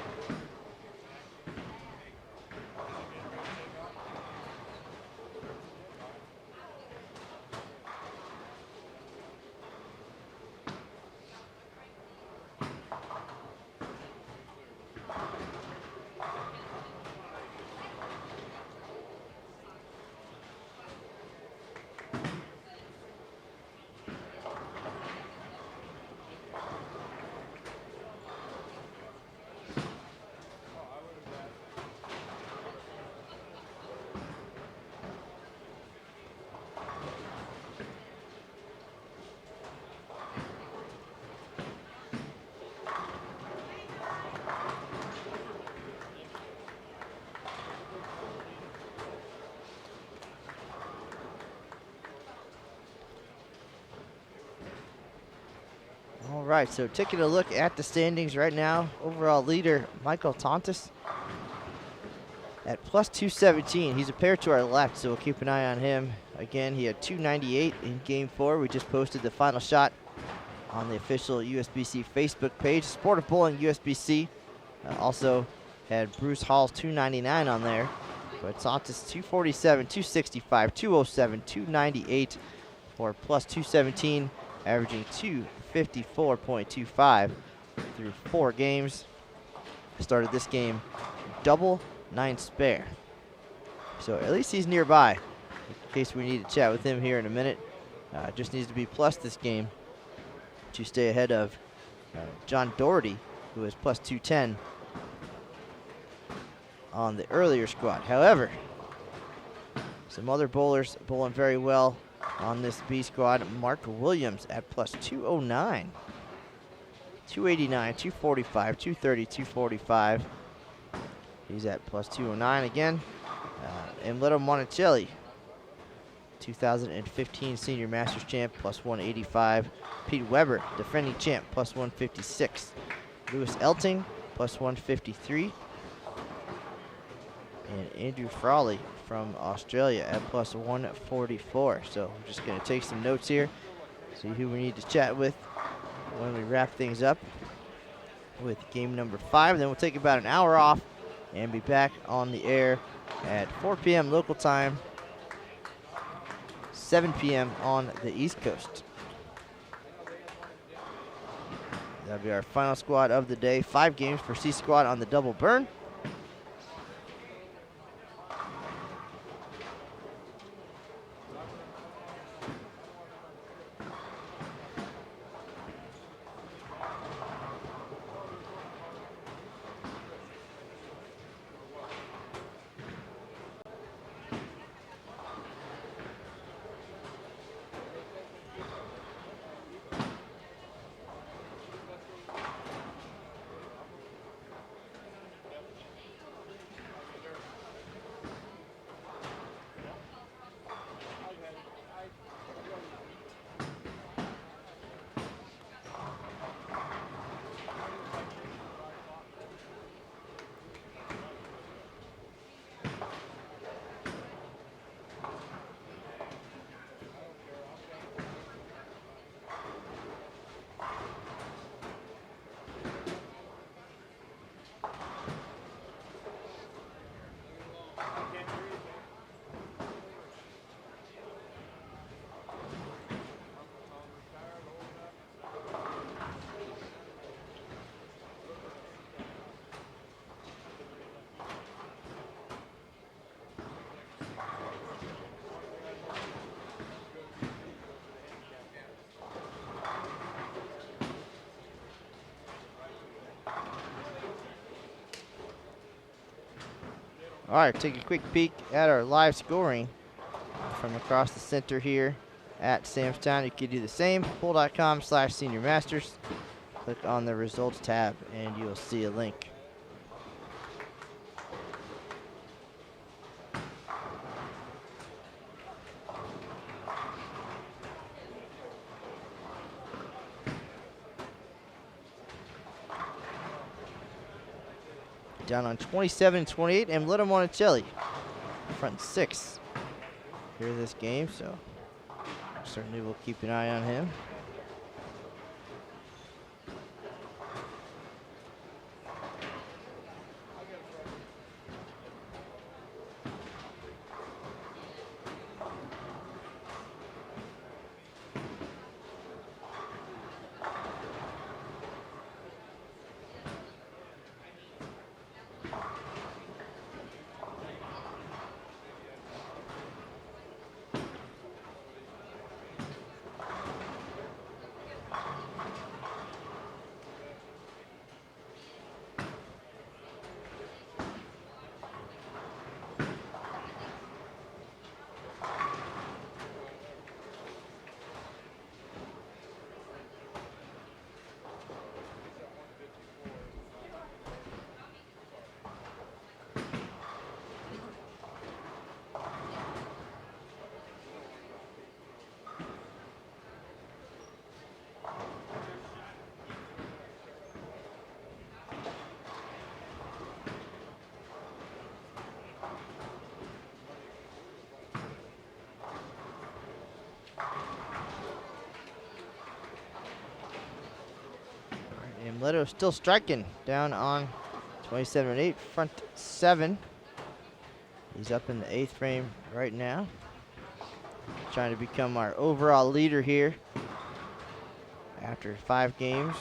All right, so taking a look at the standings right now, overall leader Michael Tontis at plus 217. He's a pair to our left, so we'll keep an eye on him. Again, he had 298 in game 4. We just posted the final shot on the official USBC Facebook page. Sport of Bowling USBC also had Bruce Hall's 299 on there. But Tontis 247, 265, 207, 298 for plus 217, averaging 254.25 through 4 games. Started this game double 9 spare. So at least he's nearby in case we need to chat with him here in a minute. Just needs to be plus this game to stay ahead of John Doherty, who is plus 210 on the earlier squad. However, some other bowlers bowling very well on this B squad. Mark Williams at plus 209. 289, 245, 230, 245. He's at plus 209 again. Emilio Monticelli, 2015 Senior Masters champ, plus 185. Pete Weber, defending champ, plus 156. Lewis Elting, plus 153. And Andrew Frawley from Australia at plus 144. So we're just going to take some notes here, see who we need to chat with when we wrap things up with game number 5. Then we'll take about an hour off and be back on the air at 4 p.m. local time, 7 p.m. on the East Coast. That'll be our final squad of the day. 5 games for C Squad on the double burn. All right, take a quick peek at our live scoring from across the center here at Samstown. You can do the same, pool.com/Senior Masters. Click on the results tab and you'll see a link. Down on 27-28, and Emilio Monticelli, front 6 here this game, so certainly we'll keep an eye on him. And Leto still striking down on 27-8, front 7. He's up in the 8th frame right now. Trying to become our overall leader here after 5 games.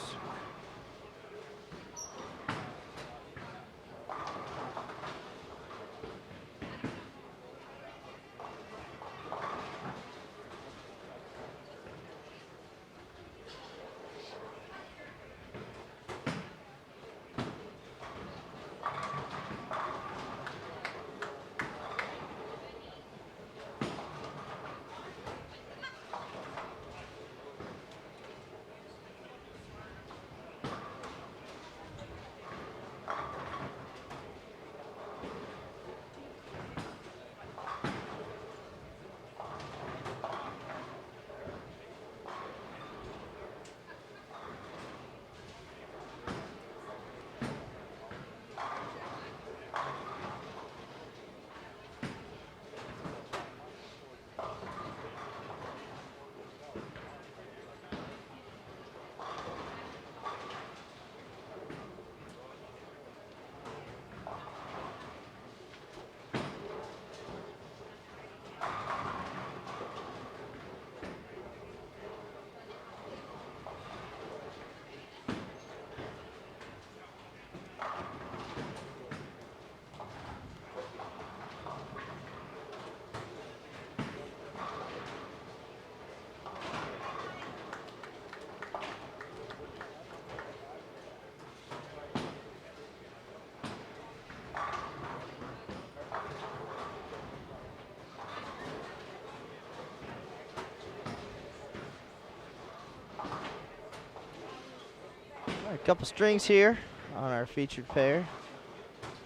A couple strings here on our featured pair.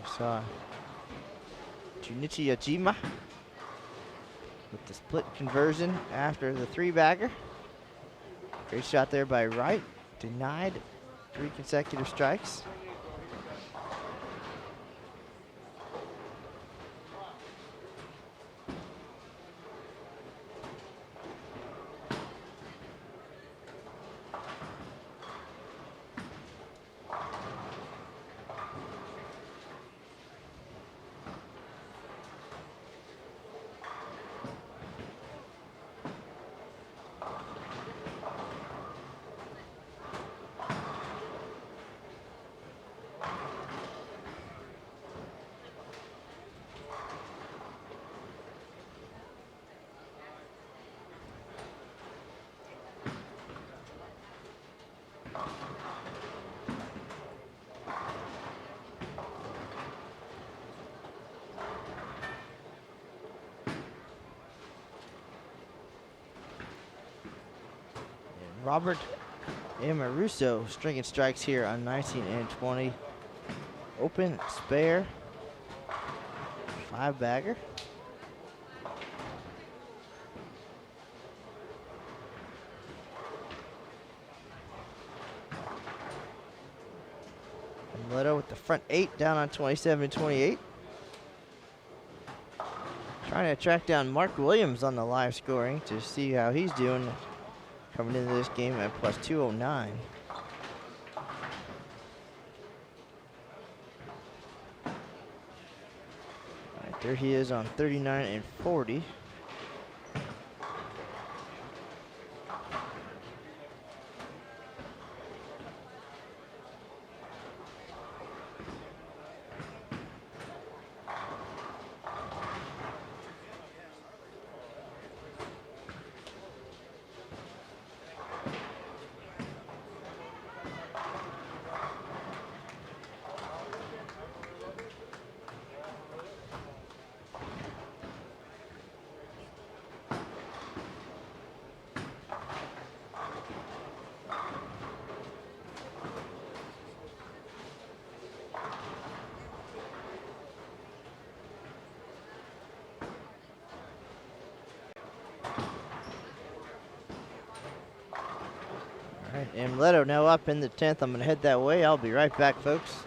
We saw Junichi Yajima with the split conversion after the three-bagger. Great shot there by Wright. Denied 3 consecutive strikes. Robert Amaruso stringing strikes here on 19 and 20. Open spare. 5-bagger. And Leto with the front 8 down on 27 and 28. Trying to track down Mark Williams on the live scoring to see how he's doing. Coming into this game at plus 209. All right, there he is on 39 and 40. All right, and Leto now up in the 10th. I'm going to head that way. I'll be right back, folks.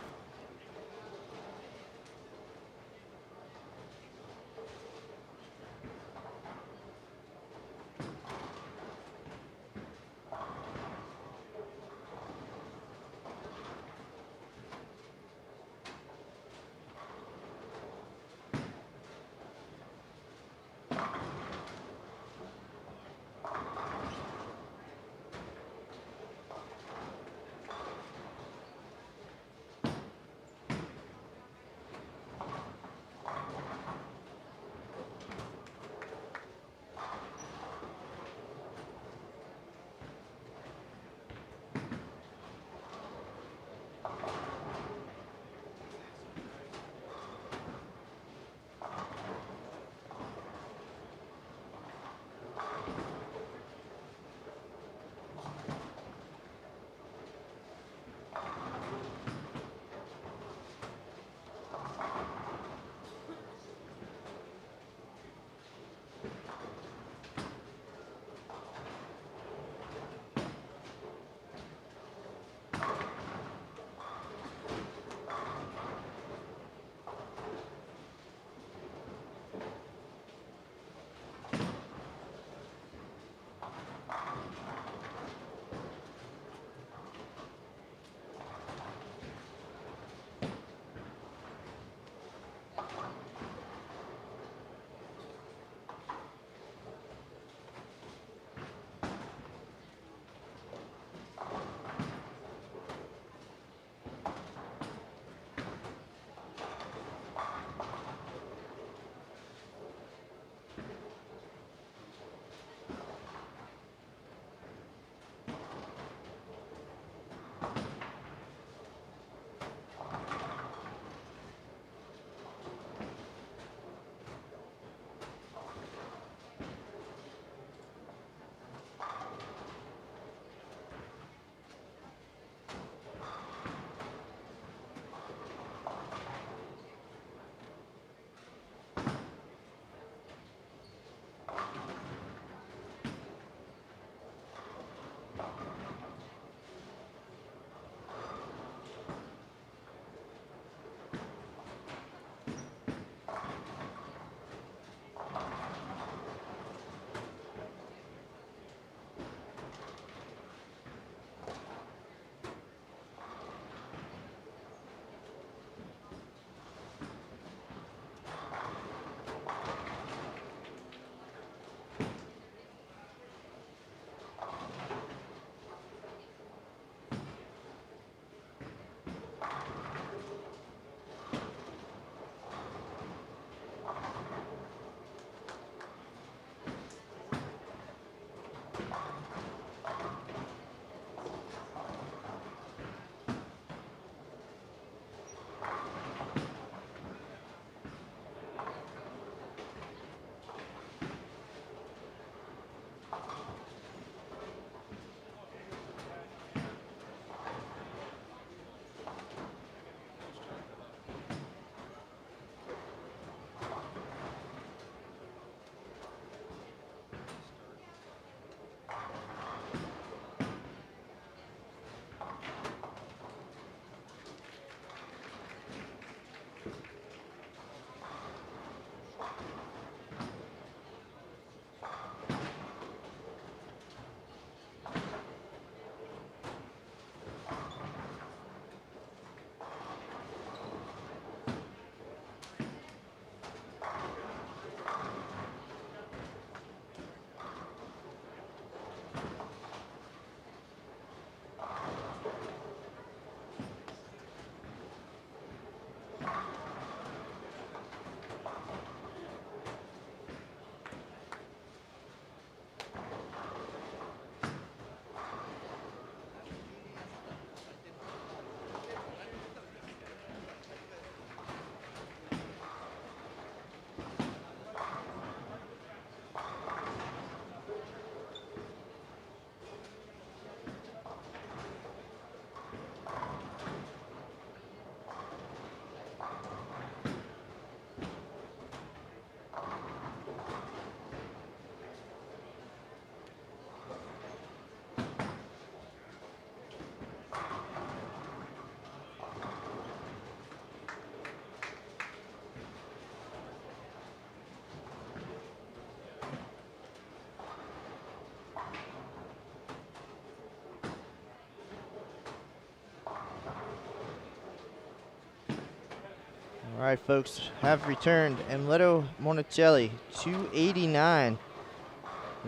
All right, folks, have returned Emleto Monticelli, 289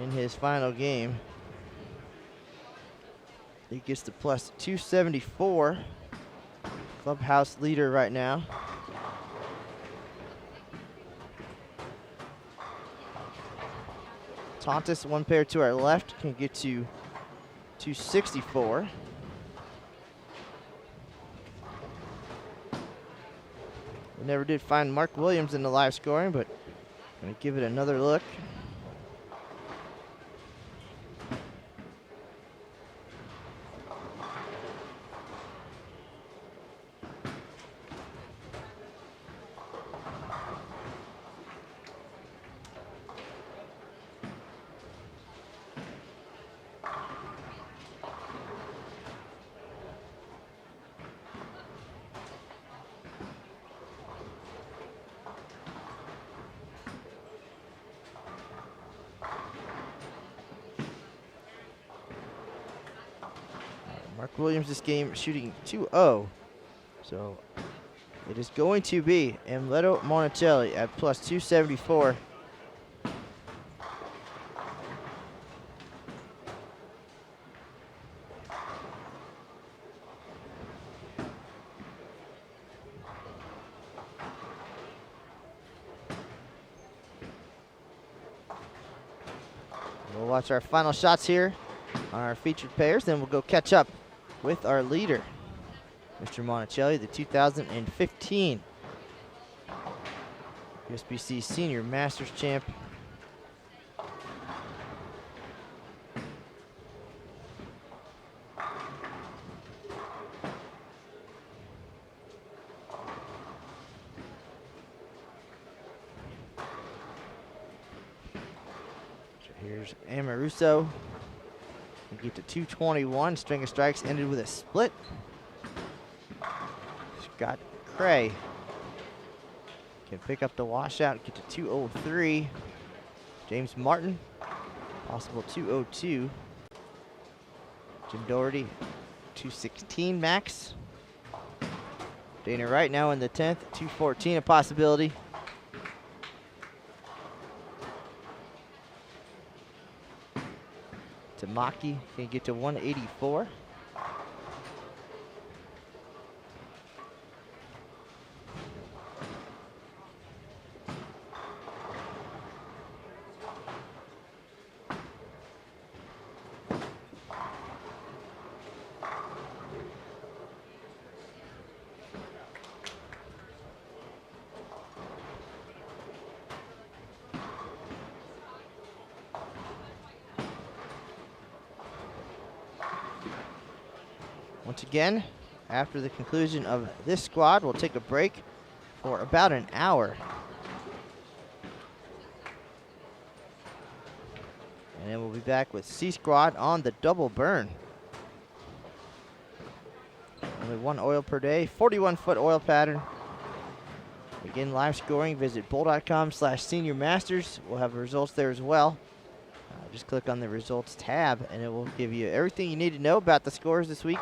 in his final game. He gets the plus 274. Clubhouse leader right now. Tontis, one pair to our left, can get to 264. We never did find Mark Williams in the live scoring, but gonna give it another look. Mark Williams this game shooting 2-0. So it is going to be Emleto Monticelli at plus 274. We'll watch our final shots here on our featured pairs, then we'll go catch up with our leader, Mr. Monticelli, the 2015 USBC Senior Masters champ. So here's Amoruso. We get to 221. String of strikes ended with a split. Scott Cray can pick up the washout, get to 203. James Martin, possible 202. Jim Doherty, 216 max. Dana Wright now in the 10th, 214 a possibility. Tamaki can get to 184. Once again, after the conclusion of this squad, we'll take a break for about an hour. And then we'll be back with C squad on the double burn. Only one oil per day, 41-foot oil pattern. Again, live scoring, visit bowl.com/senior masters. We'll have the results there as well. Just click on the results tab and it will give you everything you need to know about the scores this week,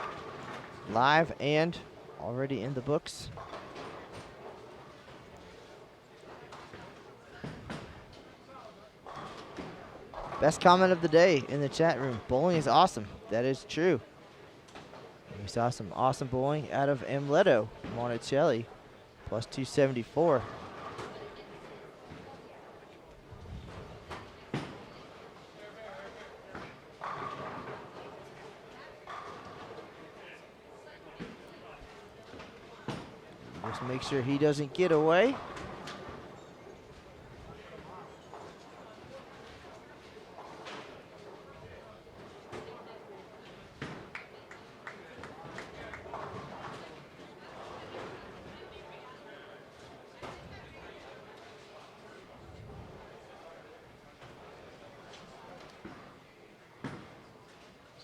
live and already in the books. Best comment of the day in the chat room: bowling is awesome. That is true. We saw some awesome bowling out of Emleto Monticelli, plus 274. Just make sure he doesn't get away.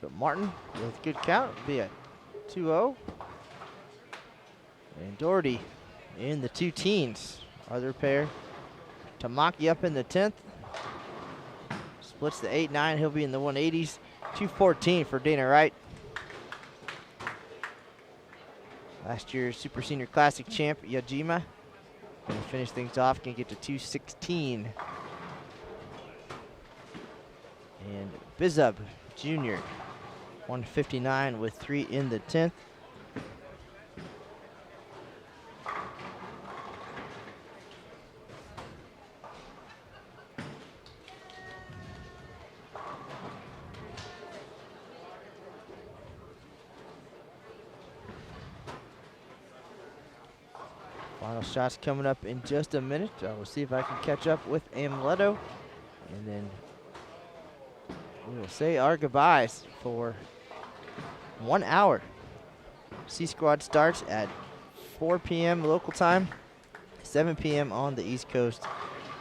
So Martin with good count will be at 2-0. And Doherty in the 2 teens. Other pair. Tamaki up in the 10th. Splits the 8-9. He'll be in the 180s. 214 for Dana Wright. Last year's Super Senior Classic champ, Yajima. Gonna finish things off, can get to 216. And Bizub Jr., 159 with 3 in the 10th. Final shots coming up in just a minute. We'll see if I can catch up with Amleto. And then we will say our goodbyes for 1 hour. C Squad starts at 4 p.m. local time, 7 p.m. on the East Coast.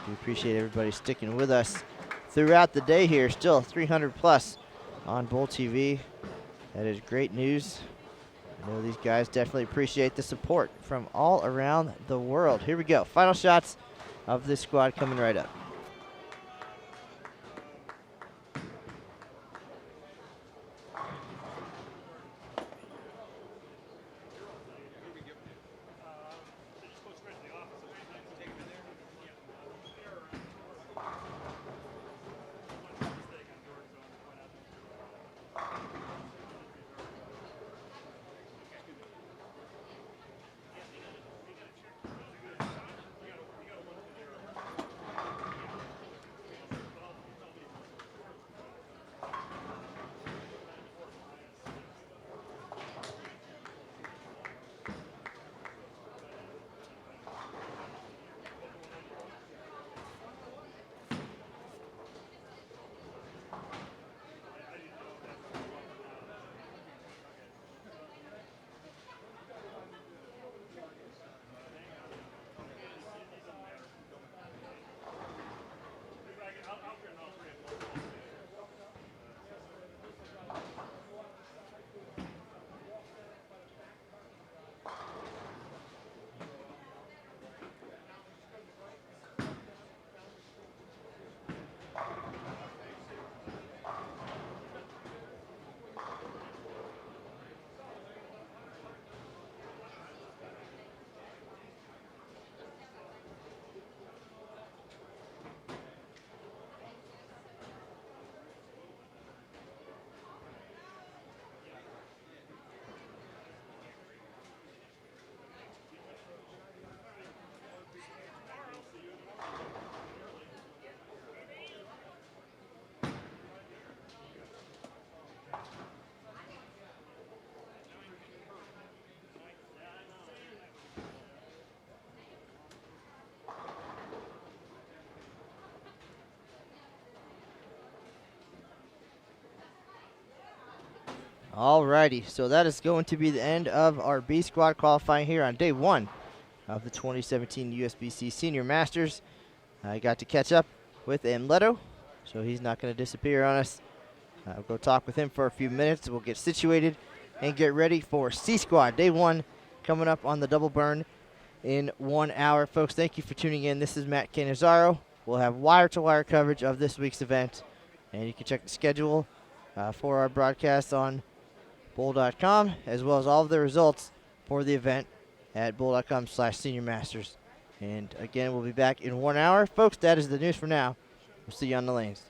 We appreciate everybody sticking with us throughout the day here. Still 300 plus on Bowl TV. That is great news. I know these guys definitely appreciate the support from all around the world. Here we go. Final shots of this squad coming right up. Alrighty, so that is going to be the end of our B Squad qualifying here on day 1 of the 2017 USBC Senior Masters. I got to catch up with Amleto, so he's not going to disappear on us. I'll go talk with him for a few minutes. We'll get situated and get ready for C Squad day 1 coming up on the double burn in 1 hour. Folks, thank you for tuning in. This is Matt Canizaro. We'll have wire-to-wire coverage of this week's event, and you can check the schedule for our broadcast on Bowl.com, as well as all of the results for the event at Bowl.com/Senior Masters. And again, we'll be back in 1 hour. Folks, that is the news for now. We'll see you on the lanes.